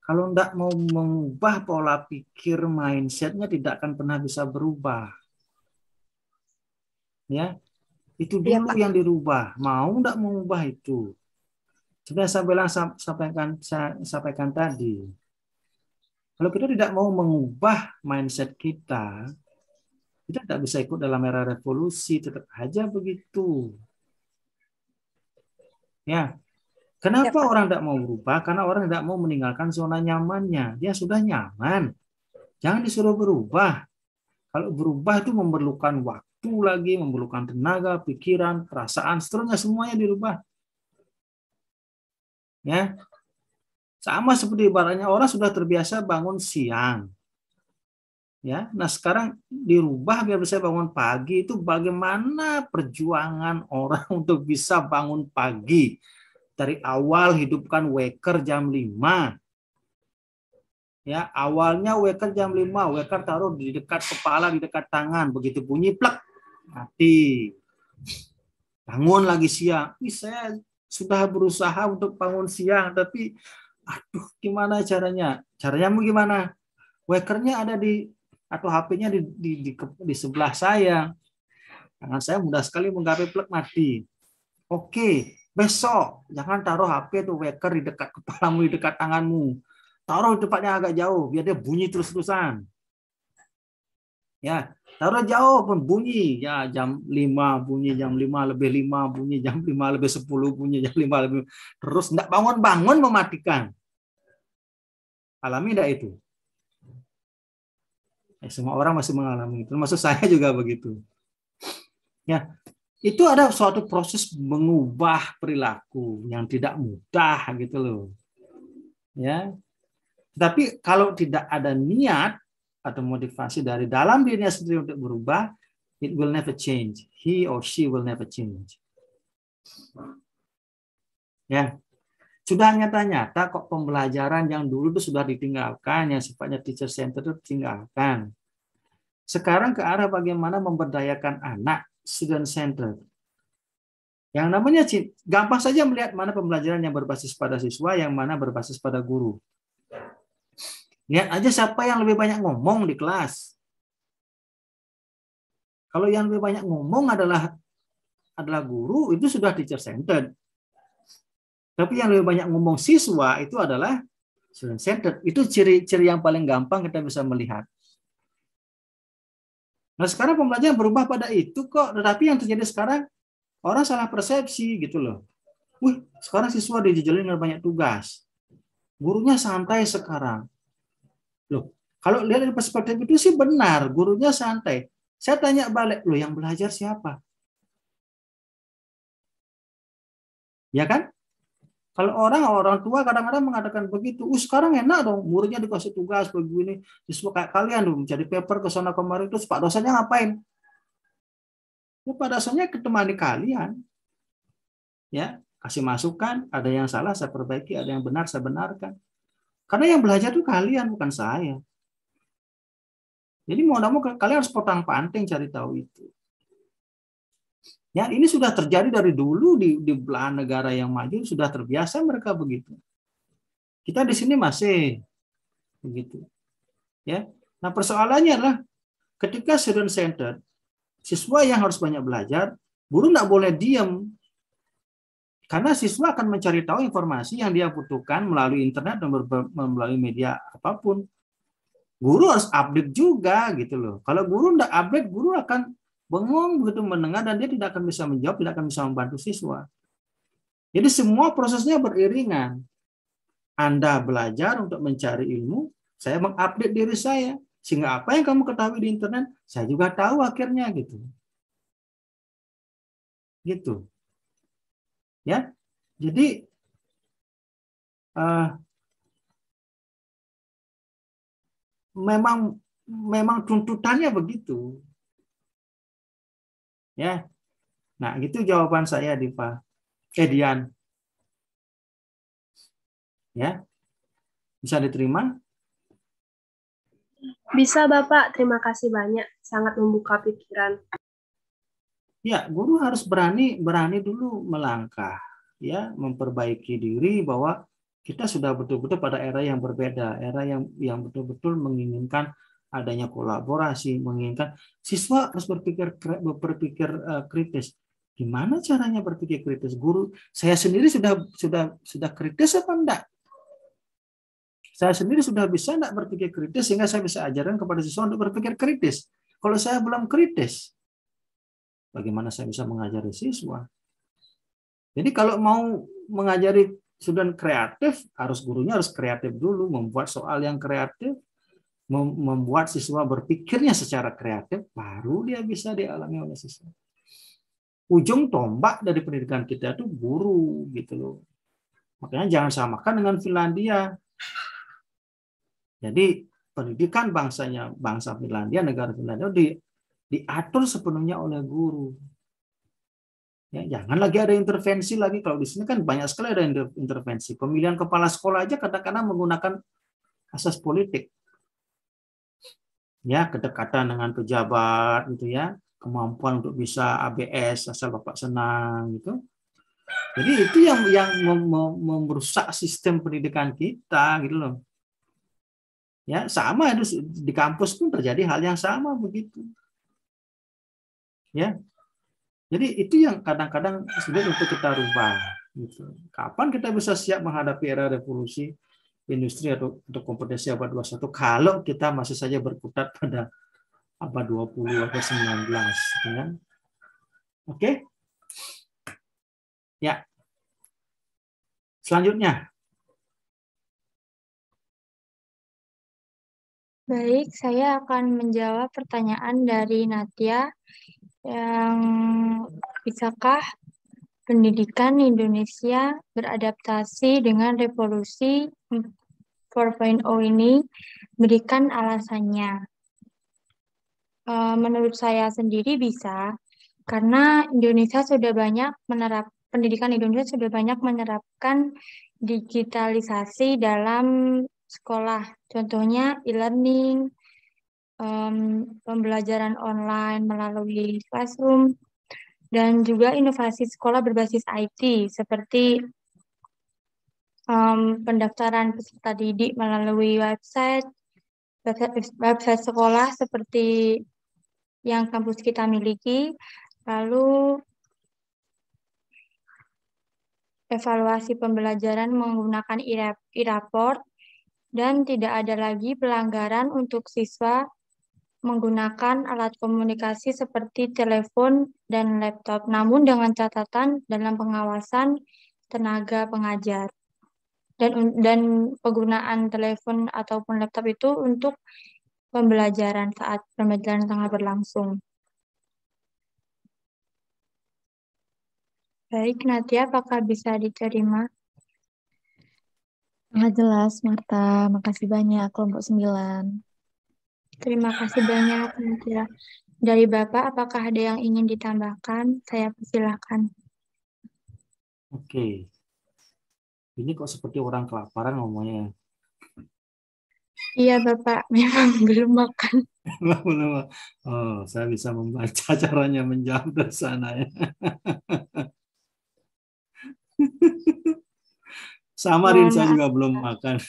Kalau tidak mau mengubah pola pikir, mindsetnya tidak akan pernah bisa berubah. Ya, itu dulu yang dirubah. Mau tidak mengubah itu. Sudah saya sampaikan tadi. Kalau kita tidak mau mengubah mindset kita tidak bisa ikut dalam era revolusi, tetap aja begitu. Ya. Kenapa orang tidak mau berubah? Karena orang tidak mau meninggalkan zona nyamannya. Dia sudah nyaman. Jangan disuruh berubah. Kalau berubah itu memerlukan waktu lagi, memerlukan tenaga, pikiran, perasaan, seterusnya semuanya dirubah. Ya. Sama seperti ibaratnya orang sudah terbiasa bangun siang. Ya, nah sekarang dirubah biar bisa bangun pagi. Itu bagaimana perjuangan orang untuk bisa bangun pagi. Dari awal hidupkan waker jam 5. Ya, awalnya waker jam 5, waker taruh di dekat kepala, di dekat tangan, begitu bunyi plek, mati. Bangun lagi siang. Saya sudah berusaha untuk bangun siang, tapi aduh gimana caranya? Caranya mau gimana? Wakernya ada atau HP-nya di sebelah saya. Tangan saya mudah sekali menggapai plek mati. Oke. Besok, jangan taruh HP atau waker di dekat kepalamu, di dekat tanganmu. Taruh di tempatnya agak jauh, biar dia bunyi terus-terusan. Ya, taruh jauh pun bunyi. Ya, jam 5 bunyi, jam 5 lebih 5 bunyi, jam 5 lebih 10 bunyi, jam 5 lebih. Terus enggak bangun-bangun mematikan. Alami enggak itu? Semua orang masih mengalami itu. Termasuk saya juga begitu. Ya. Itu ada suatu proses mengubah perilaku yang tidak mudah gitu loh. Ya. Tapi kalau tidak ada niat atau motivasi dari dalam dirinya sendiri untuk berubah, it will never change. He or she will never change. Ya. Sudah nyata-nyata kok pembelajaran yang dulu itu sudah ditinggalkan, yang sifatnya teacher center itu ditinggalkan. Sekarang ke arah bagaimana memberdayakan anak, student center. Yang namanya gampang saja melihat mana pembelajaran yang berbasis pada siswa, yang mana berbasis pada guru. Lihat aja siapa yang lebih banyak ngomong di kelas. Kalau yang lebih banyak ngomong adalah guru, itu sudah teacher centered. Tapi yang lebih banyak ngomong siswa itu adalah student centered. Itu ciri-ciri yang paling gampang kita bisa melihat. Nah sekarang pembelajaran berubah pada itu kok, tetapi yang terjadi sekarang orang salah persepsi gitu loh. Wih, sekarang siswa dijejelin dengan banyak tugas. Gurunya santai sekarang. Loh, kalau lihat dari perspektif itu sih benar, gurunya santai. Saya tanya balik, loh yang belajar siapa? Ya kan? Kalau orang tua kadang-kadang mengatakan begitu, sekarang enak dong, muridnya dikasih tugas begini, siswa kayak kalian dong, jadi paper ke sana kemari, terus Pak dosennya ngapain? Ya, Pak dosennya ketemani kalian, ya kasih masukan, ada yang salah saya perbaiki, ada yang benar saya benarkan. Karena yang belajar itu kalian, bukan saya. Jadi mau tidak mau kalian harus potang-panting cari tahu itu. Ya, ini sudah terjadi dari dulu di belahan negara yang maju, sudah terbiasa mereka begitu. Kita di sini masih begitu. Ya. Nah, persoalannya adalah ketika student centered, siswa yang harus banyak belajar, guru tidak boleh diam. Karena siswa akan mencari tahu informasi yang dia butuhkan melalui internet dan melalui media apapun. Guru harus update juga gitu loh. Kalau guru tidak update, guru akan bengong begitu mendengar dan dia tidak akan bisa menjawab, tidak akan bisa membantu siswa. Jadi semua prosesnya beriringan. Anda belajar untuk mencari ilmu, saya mengupdate diri saya. Sehingga apa yang kamu ketahui di internet, saya juga tahu akhirnya gitu. Gitu. Ya. Jadi memang tuntutannya begitu. Ya. Nah, gitu jawaban saya, Diva. Dian. Ya. Bisa diterima? Bisa, Bapak. Terima kasih banyak. Sangat membuka pikiran. Ya, guru harus berani dulu melangkah, ya, memperbaiki diri bahwa kita sudah betul-betul pada era yang berbeda, era yang betul-betul menginginkan adanya kolaborasi, menginginkan siswa harus berpikir kritis. Gimana caranya berpikir kritis? Guru, saya sendiri sudah kritis apa enggak? Saya sendiri sudah bisa enggak berpikir kritis sehingga saya bisa ajarkan kepada siswa untuk berpikir kritis. Kalau saya belum kritis, bagaimana saya bisa mengajari siswa? Jadi kalau mau mengajari student kreatif, gurunya harus kreatif dulu, membuat soal yang kreatif, membuat siswa berpikirnya secara kreatif, baru dia bisa dialami oleh siswa. Ujung tombak dari pendidikan kita itu guru, gitu loh. Makanya jangan samakan dengan Finlandia. Jadi pendidikan bangsa Finlandia, negara Finlandia diatur sepenuhnya oleh guru. Ya, jangan lagi ada intervensi lagi. Kalau di sini kan banyak sekali ada intervensi. Pemilihan kepala sekolah aja kadang-kadang menggunakan asas politik. Ya, kedekatan dengan pejabat gitu ya, kemampuan untuk bisa ABS asal Bapak senang gitu. Jadi itu yang merusak sistem pendidikan kita gitu loh. Ya, sama itu di kampus pun terjadi hal yang sama begitu. Ya. Jadi itu yang kadang-kadang sulit untuk kita rubah gitu. Kapan kita bisa siap menghadapi era revolusi industri atau untuk kompetensi abad 21 kalau kita masih saja berkutat pada abad 20 atau 19 ya. Oke? Ya. Selanjutnya. Baik, saya akan menjawab pertanyaan dari Natia yang bisakah pendidikan Indonesia beradaptasi dengan revolusi 4.0 ini, berikan alasannya. Menurut saya sendiri bisa, karena pendidikan Indonesia sudah banyak menerapkan digitalisasi dalam sekolah. Contohnya e-learning, pembelajaran online melalui classroom, dan juga inovasi sekolah berbasis IT seperti pendaftaran peserta didik melalui website sekolah seperti yang kampus kita miliki, lalu evaluasi pembelajaran menggunakan e-report, dan tidak ada lagi pelanggaran untuk siswa menggunakan alat komunikasi seperti telepon dan laptop, namun dengan catatan dalam pengawasan tenaga pengajar. Dan penggunaan telepon ataupun laptop itu untuk pembelajaran saat pembelajaran tengah berlangsung. Baik, Natia, apakah bisa diterima? Sangat jelas, Marta. Makasih banyak, kelompok 9. Terima kasih banyak, Natia. Dari Bapak, apakah ada yang ingin ditambahkan? Saya persilakan. Oke. Ini kok seperti orang kelaparan ngomongnya. Iya, Bapak. Memang belum makan. Oh, saya bisa membaca caranya menjawab dari sana ya. Sama Rin, saya juga belum makan.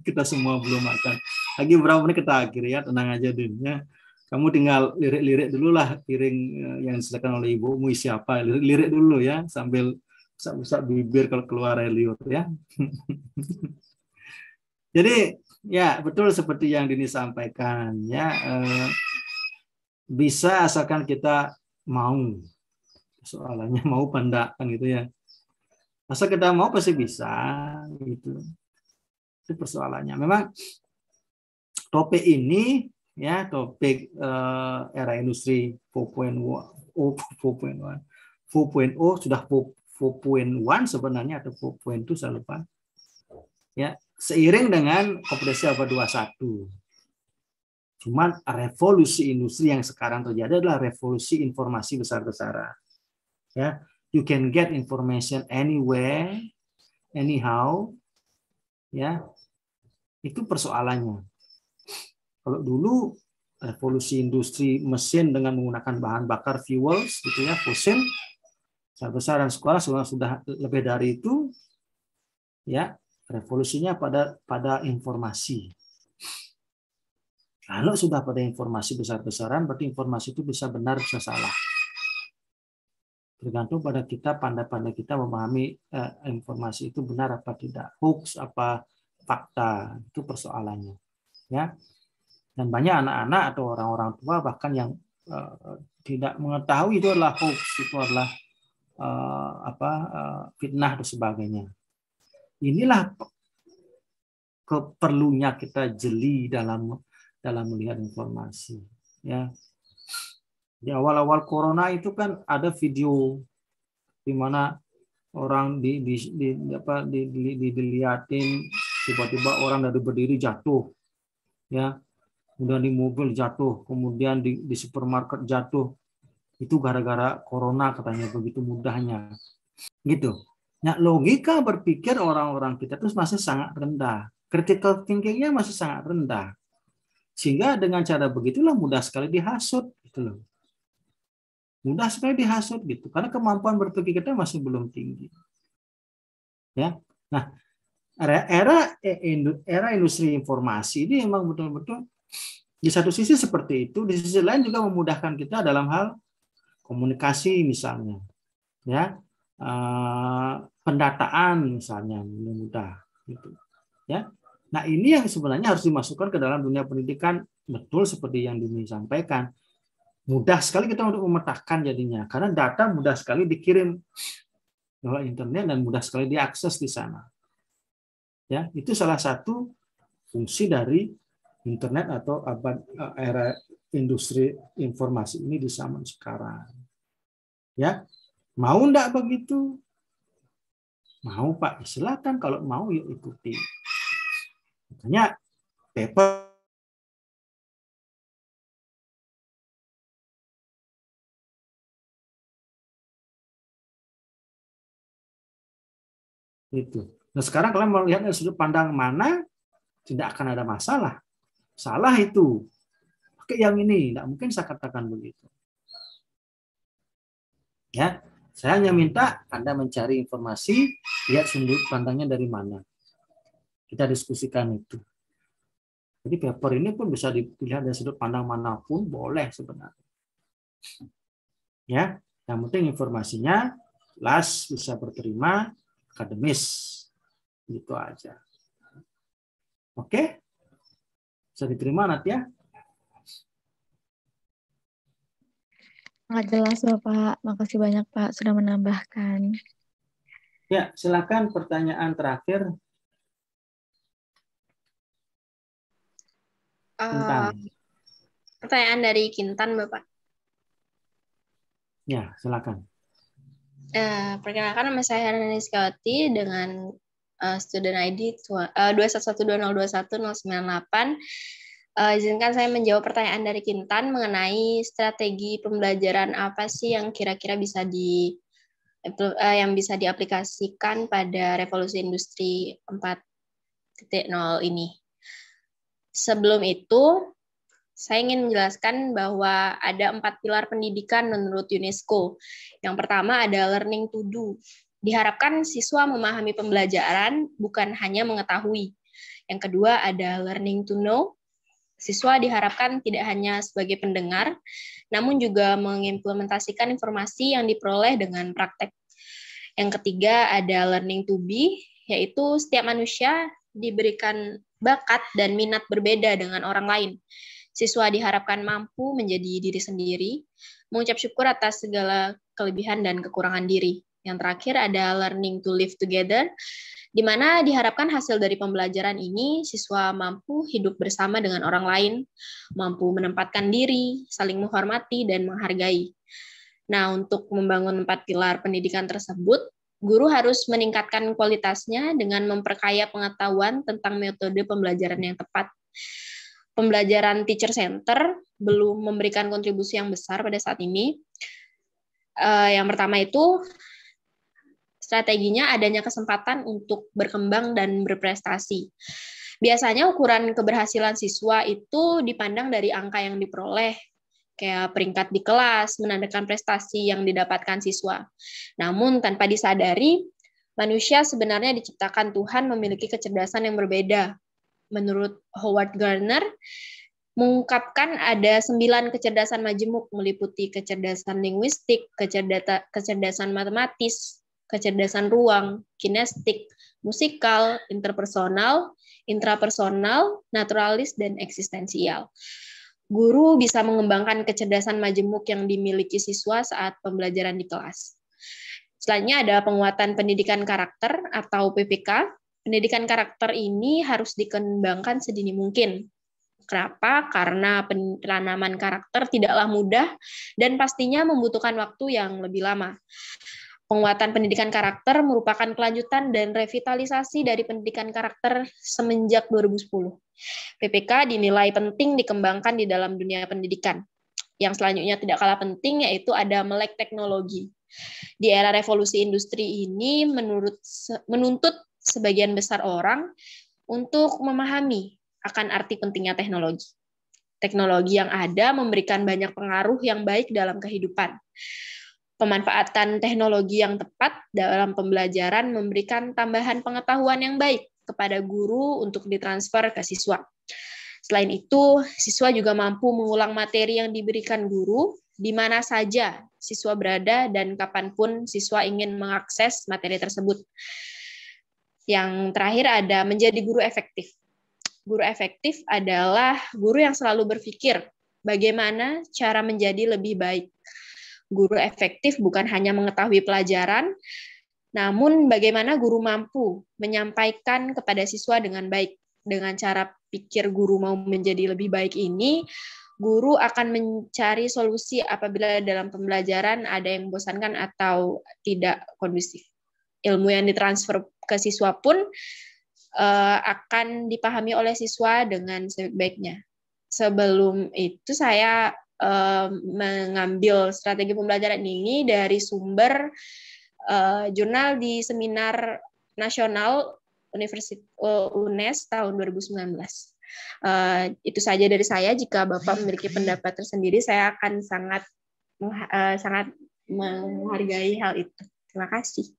Kita semua belum makan. Lagi berapa menit kita akhiri ya, tenang aja Din ya. Kamu tinggal lirik-lirik dulu lah piring yang disediakan oleh ibumu siapa. Lirik dulu ya, sambil usap bibir kalau keluar air liur ya. Jadi ya betul seperti yang Dini sampaikan ya, bisa asalkan kita mau. Soalannya mau apa enggak kan gitu ya. Masa kita mau pasti bisa gitu. Itu persoalannya. Memang topik ini ya, topik era industri 4.0 sudah 4.1 sebenarnya atau 4.2 saya lupa. Ya, seiring dengan kompetensi abad 21. Cuman revolusi industri yang sekarang terjadi adalah revolusi informasi besar-besaran. Ya, you can get information anywhere, anyhow. Ya, itu persoalannya. Kalau dulu revolusi industri mesin dengan menggunakan bahan bakar fuels, gitu ya, fosil, besar-besaran sekolah sudah lebih dari itu, ya, revolusinya pada informasi. Kalau sudah pada informasi besar-besaran, berarti informasi itu bisa benar, bisa salah. Tergantung pada kita, pandai-pandai kita memahami informasi itu benar apa tidak, hoax apa fakta, itu persoalannya. Ya, dan banyak anak-anak atau orang-orang tua bahkan yang tidak mengetahui itu adalah hoax, itu adalah fitnah dan sebagainya. Inilah perlunya kita jeli dalam melihat informasi. Ya. Di awal-awal corona itu kan ada video di mana orang dilihatin tiba-tiba orang dari berdiri jatuh, ya, kemudian di mobil jatuh, kemudian di supermarket jatuh, itu gara-gara corona katanya, begitu mudahnya, gitu. Nah, logika berpikir orang-orang kita itu masih sangat rendah, critical thinking-nya masih sangat rendah, sehingga dengan cara begitulah mudah sekali dihasut, gitu loh. Mudah sekali dihasut gitu, karena kemampuan berpikir kita masih belum tinggi. Ya, nah era industri informasi ini memang betul-betul di satu sisi seperti itu, di sisi lain juga memudahkan kita dalam hal komunikasi misalnya, ya, pendataan misalnya mudah, gitu. Ya, nah ini yang sebenarnya harus dimasukkan ke dalam dunia pendidikan, betul seperti yang Dini sampaikan. Mudah sekali kita untuk memetakan jadinya, karena data mudah sekali dikirim lewat internet dan mudah sekali diakses di sana. Ya, itu salah satu fungsi dari internet atau era industri informasi ini di zaman sekarang. Ya, mau enggak begitu? Mau Pak, silakan, kalau mau yuk ikuti. Makanya paper itu. Nah, sekarang kalian melihat dari sudut pandang mana, tidak akan ada masalah. Salah itu. Pakai yang ini, tidak mungkin saya katakan begitu. Ya, saya hanya minta Anda mencari informasi, lihat sudut pandangnya dari mana. Kita diskusikan itu. Jadi paper ini pun bisa dilihat dari sudut pandang manapun, boleh sebenarnya. Ya, yang penting informasinya jelas, bisa berterima, akademis, gitu aja. Oke, bisa diterima nanti ya. Nggak jelas Bapak, makasih banyak Pak sudah menambahkan. Ya, silakan pertanyaan terakhir. Pertanyaan dari Kintan Bapak. Ya, silakan. Perkenalkan, nama saya Hana Niskawati dengan student ID 2112021-098. Izinkan saya menjawab pertanyaan dari Kintan mengenai strategi pembelajaran apa sih yang kira-kira bisa diaplikasikan pada revolusi industri 4.0 ini. Sebelum itu, saya ingin menjelaskan bahwa ada 4 pilar pendidikan menurut UNESCO. Yang pertama ada learning to do. Diharapkan siswa memahami pembelajaran, bukan hanya mengetahui. Yang kedua ada learning to know. Siswa diharapkan tidak hanya sebagai pendengar, namun juga mengimplementasikan informasi yang diperoleh dengan praktek. Yang ketiga ada learning to be, yaitu setiap manusia diberikan bakat dan minat berbeda dengan orang lain. Siswa diharapkan mampu menjadi diri sendiri, mengucap syukur atas segala kelebihan dan kekurangan diri. Yang terakhir ada learning to live together, di mana diharapkan hasil dari pembelajaran ini siswa mampu hidup bersama dengan orang lain, mampu menempatkan diri, saling menghormati, dan menghargai. Nah, untuk membangun 4 pilar pendidikan tersebut, guru harus meningkatkan kualitasnya dengan memperkaya pengetahuan tentang metode pembelajaran yang tepat. Pembelajaran teacher center belum memberikan kontribusi yang besar pada saat ini. Yang pertama itu, strateginya adanya kesempatan untuk berkembang dan berprestasi. Biasanya ukuran keberhasilan siswa itu dipandang dari angka yang diperoleh, kayak peringkat di kelas, menandakan prestasi yang didapatkan siswa. Namun tanpa disadari, manusia sebenarnya diciptakan Tuhan memiliki kecerdasan yang berbeda. Menurut Howard Gardner, mengungkapkan ada 9 kecerdasan majemuk meliputi kecerdasan linguistik, kecerdasan matematis, kecerdasan ruang, kinestik, musikal, interpersonal, intrapersonal, naturalis, dan eksistensial. Guru bisa mengembangkan kecerdasan majemuk yang dimiliki siswa saat pembelajaran di kelas. Selanjutnya ada penguatan pendidikan karakter atau PPK. Pendidikan karakter ini harus dikembangkan sedini mungkin. Kenapa? Karena penanaman karakter tidaklah mudah dan pastinya membutuhkan waktu yang lebih lama. Penguatan pendidikan karakter merupakan kelanjutan dan revitalisasi dari pendidikan karakter semenjak 2010. PPK dinilai penting dikembangkan di dalam dunia pendidikan. Yang selanjutnya tidak kalah penting yaitu ada melek teknologi. Di era revolusi industri ini menuntut sebagian besar orang untuk memahami akan arti pentingnya teknologi. Teknologi yang ada memberikan banyak pengaruh yang baik dalam kehidupan. Pemanfaatan teknologi yang tepat dalam pembelajaran memberikan tambahan pengetahuan yang baik kepada guru untuk ditransfer ke siswa. Selain itu, siswa juga mampu mengulang materi yang diberikan guru di mana saja siswa berada dan kapanpun siswa ingin mengakses materi tersebut. Yang terakhir ada menjadi guru efektif. Guru efektif adalah guru yang selalu berpikir bagaimana cara menjadi lebih baik. Guru efektif bukan hanya mengetahui pelajaran, namun bagaimana guru mampu menyampaikan kepada siswa dengan baik. Dengan cara pikir guru mau menjadi lebih baik ini, guru akan mencari solusi apabila dalam pembelajaran ada yang membosankan atau tidak kondusif. Ilmu yang ditransfer ke siswa pun akan dipahami oleh siswa dengan sebaik-baiknya. Sebelum itu saya mengambil strategi pembelajaran ini dari sumber jurnal di seminar nasional UNES tahun 2019. Itu saja dari saya. Jika Bapak memiliki pendapat tersendiri, saya akan sangat menghargai hal itu. Terima kasih.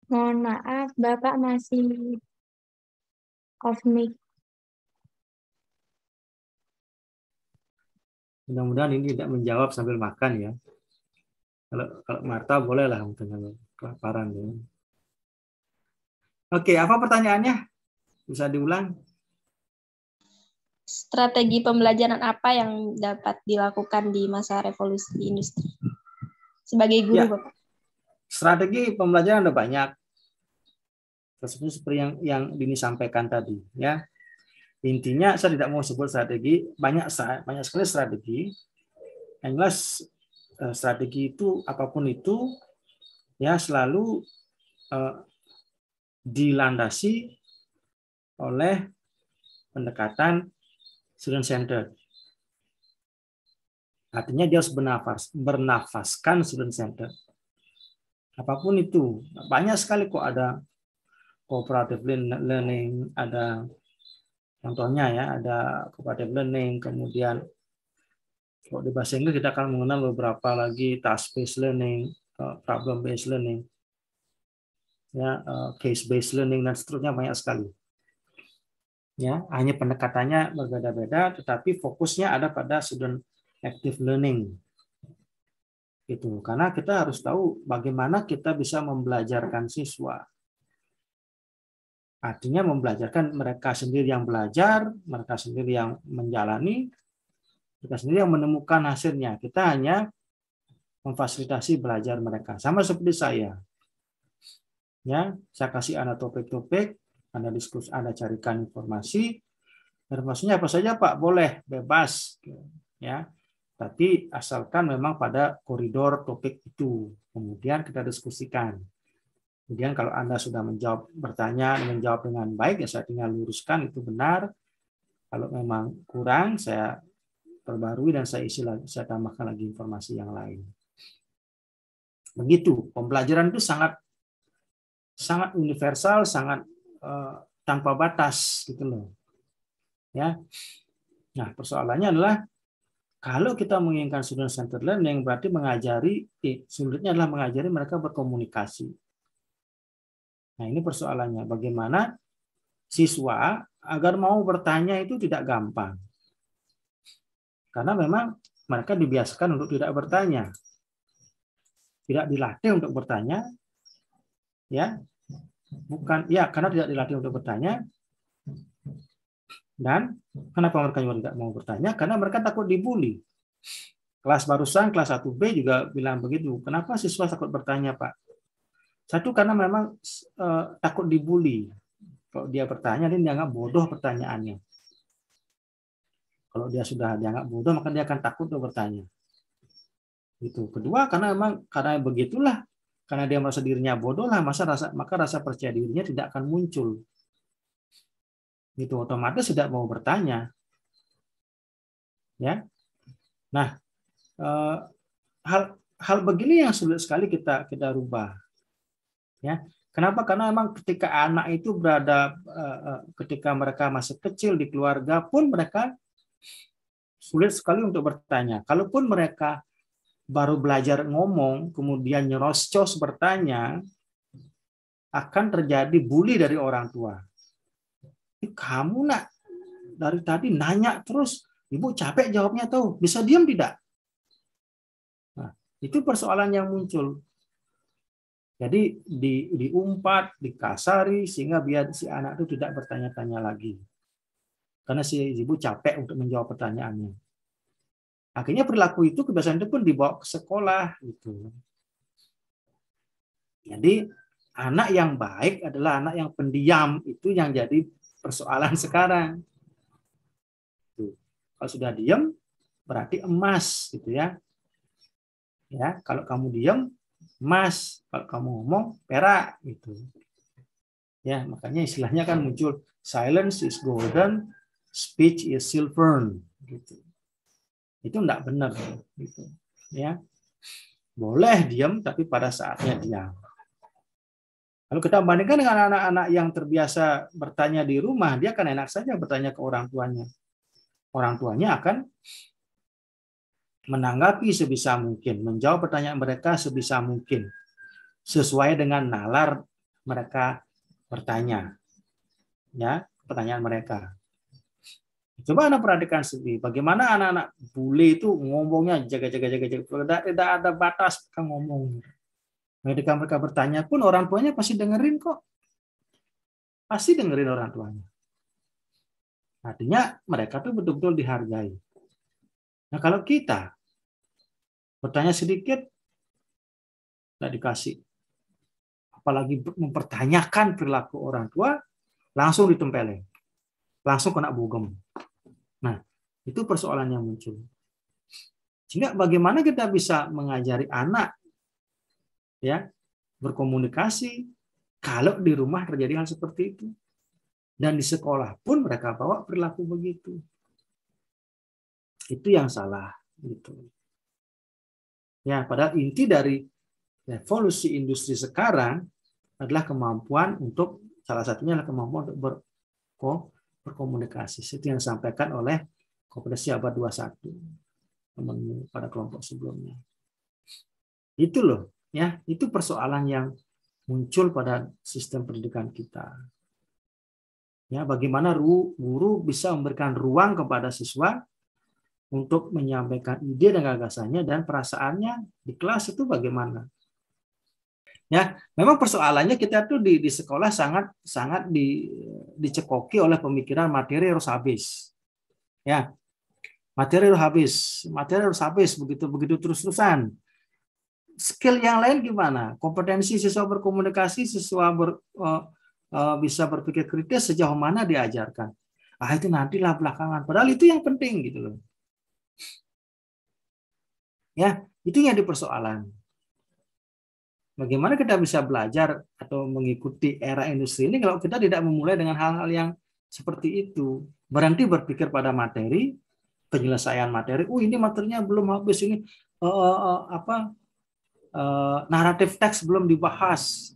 Mohon maaf, Bapak masih off mic. Mudah-mudahan ini tidak menjawab sambil makan ya. Kalau Marta bolehlah dengan kelaparan ya. Oke, apa pertanyaannya? Bisa diulang? Strategi pembelajaran apa yang dapat dilakukan di masa revolusi industri? Sebagai guru, ya. Bapak. Strategi pembelajaran ada banyak. Seperti yang Dini sampaikan tadi, ya. Intinya saya tidak mau sebut strategi, banyak sekali strategi. Yang jelas strategi itu apapun itu ya selalu dilandasi oleh pendekatan student centered. Artinya dia harus bernafaskan student centered. Apapun itu, banyak sekali kok ada cooperative learning, ada contohnya ya, ada cooperative learning, kemudian kalau di bahasa Inggris kita akan mengenal beberapa lagi task-based learning, problem-based learning, ya, case-based learning dan seterusnya banyak sekali. Ya, hanya pendekatannya berbeda-beda, tetapi fokusnya ada pada student active learning. Gitu. Karena kita harus tahu bagaimana kita bisa membelajarkan siswa. Artinya membelajarkan mereka sendiri yang belajar, mereka sendiri yang menjalani, mereka sendiri yang menemukan hasilnya. Kita hanya memfasilitasi belajar mereka. Sama seperti saya. Ya, saya kasih Anda topik-topik, Anda diskusi, Anda carikan informasi. Informasinya apa saja, Pak? Boleh, bebas. Ya. Tapi asalkan memang pada koridor topik itu. Kemudian kita diskusikan. Kemudian kalau Anda sudah menjawab dengan baik, ya saya tinggal luruskan itu benar. Kalau memang kurang, saya perbarui dan saya isi lagi, saya tambahkan lagi informasi yang lain. Begitu, pembelajaran itu sangat universal, sangat tanpa batas gitu loh. Ya. Nah, persoalannya adalah kalau kita menginginkan student centered learning berarti sulitnya adalah mengajari mereka berkomunikasi. Nah, ini persoalannya, bagaimana siswa agar mau bertanya itu tidak gampang. Karena memang mereka dibiasakan untuk tidak bertanya. Tidak dilatih untuk bertanya, ya. Bukan, ya, karena tidak dilatih untuk bertanya. Dan kenapa mereka juga tidak mau bertanya? Karena mereka takut dibully. Kelas barusan, kelas 1B juga bilang begitu. Kenapa siswa takut bertanya, Pak? Satu, karena memang takut dibully. Kalau dia bertanya, dia dianggap bodoh pertanyaannya. Kalau dia sudah dianggap bodoh, maka dia akan takut untuk bertanya. Itu. Kedua, karena begitulah, karena dia merasa dirinya bodoh lah, maka rasa percaya dirinya tidak akan muncul. Itu otomatis tidak mau bertanya. Ya. Nah, hal begini yang sulit sekali kita rubah. Ya. Kenapa? Karena memang ketika anak itu ketika mereka masih kecil di keluarga pun mereka sulit sekali untuk bertanya. Kalaupun mereka baru belajar ngomong, kemudian nyerocos bertanya, akan terjadi bully dari orang tua. Kamu nak dari tadi nanya terus, ibu capek jawabnya tuh, bisa diam tidak? Nah, itu persoalan yang muncul. Jadi diumpat, dikasari sehingga biar si anak itu tidak bertanya-tanya lagi. Karena si ibu capek untuk menjawab pertanyaannya. Akhirnya perilaku itu, kebiasaan itu pun dibawa ke sekolah gitu. Jadi anak yang baik adalah anak yang pendiam, itu yang jadi persoalan sekarang. Tuh. Kalau sudah diam berarti emas gitu ya. Ya, kalau kamu diam emas, kalau kamu ngomong perak gitu. Ya, makanya istilahnya kan muncul silence is golden, speech is silver gitu. Itu enggak benar gitu. Ya. Boleh diam tapi pada saatnya diam. Kalau kita bandingkan dengan anak-anak yang terbiasa bertanya di rumah, dia akan enak saja bertanya ke orang tuanya. Orang tuanya akan menanggapi sebisa mungkin, menjawab pertanyaan mereka sebisa mungkin, sesuai dengan nalar mereka bertanya. Ya, pertanyaan mereka. Coba Anda perhatikan sendiri, bagaimana anak-anak bule itu ngomongnya jaga-jaga, tidak ada batas kan ngomong. Ketika mereka bertanya pun orang tuanya pasti dengerin kok. Pasti dengerin orang tuanya. Artinya mereka tuh betul-betul dihargai. Nah, kalau kita bertanya sedikit tidak dikasih. Apalagi mempertanyakan perilaku orang tua, langsung ditempelin. Langsung kena bugem. Nah, itu persoalan yang muncul. Sehingga bagaimana kita bisa mengajari anak ya berkomunikasi kalau di rumah terjadi hal seperti itu. Dan di sekolah pun mereka bawa perilaku begitu. Itu yang salah gitu. Ya, padahal inti dari revolusi industri sekarang adalah kemampuan untuk, salah satunya adalah kemampuan untuk berkomunikasi. Itu yang disampaikan oleh Kompetensi Abad 21 pada kelompok sebelumnya. Itu loh, ya, itu persoalan yang muncul pada sistem pendidikan kita. Ya, bagaimana guru bisa memberikan ruang kepada siswa untuk menyampaikan ide dan gagasannya dan perasaannya di kelas itu bagaimana. Ya, memang persoalannya kita tuh di sekolah sangat dicekoki oleh pemikiran materi harus habis. Ya, materi harus habis begitu terus-terusan. Skill yang lain gimana? Kompetensi siswa berkomunikasi, siswa bisa berpikir kritis sejauh mana diajarkan. Itu nantilah belakangan. Padahal itu yang penting gitu loh. Ya, itu yang dipersoalan. Bagaimana kita bisa belajar atau mengikuti era industri ini kalau kita tidak memulai dengan hal-hal yang seperti itu. Berhenti berpikir pada materi, penyelesaian materi. Ini materinya belum habis, ini naratif teks belum dibahas,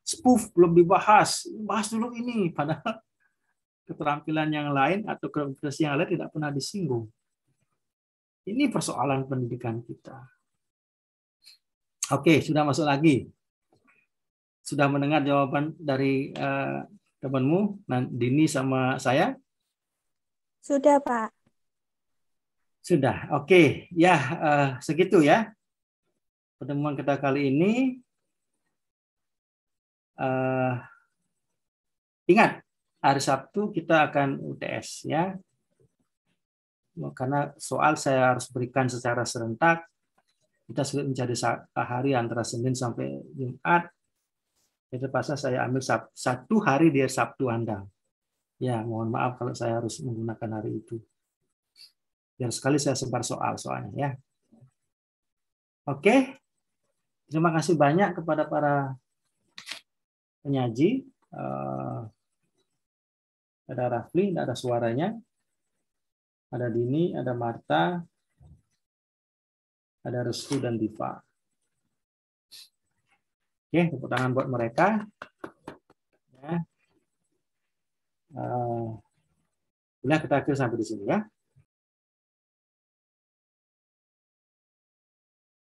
spoof belum dibahas, bahas dulu ini. Padahal keterampilan yang lain atau kompetensi yang lain tidak pernah disinggung. Ini persoalan pendidikan kita. Oke, sudah masuk lagi. Sudah mendengar jawaban dari temanmu, Dini sama saya? Sudah, Pak. Sudah, oke. Ya, segitu ya. Pertemuan kita kali ini. Ingat, hari Sabtu kita akan UTS ya. Karena soal saya harus berikan secara serentak. Kita sudah mencari hari antara Senin sampai Jumat. Jadi pasal saya ambil satu hari di Sabtu Anda. Ya, mohon maaf kalau saya harus menggunakan hari itu. Biar sekali saya sebar soalnya ya. Oke. Terima kasih banyak kepada para penyaji. Ada Rafli, ada suaranya. Ada Dini, ada Marta, ada Restu dan Diva. Oke, tepuk tangan buat mereka. Ya. Kita akhir sampai di sini ya.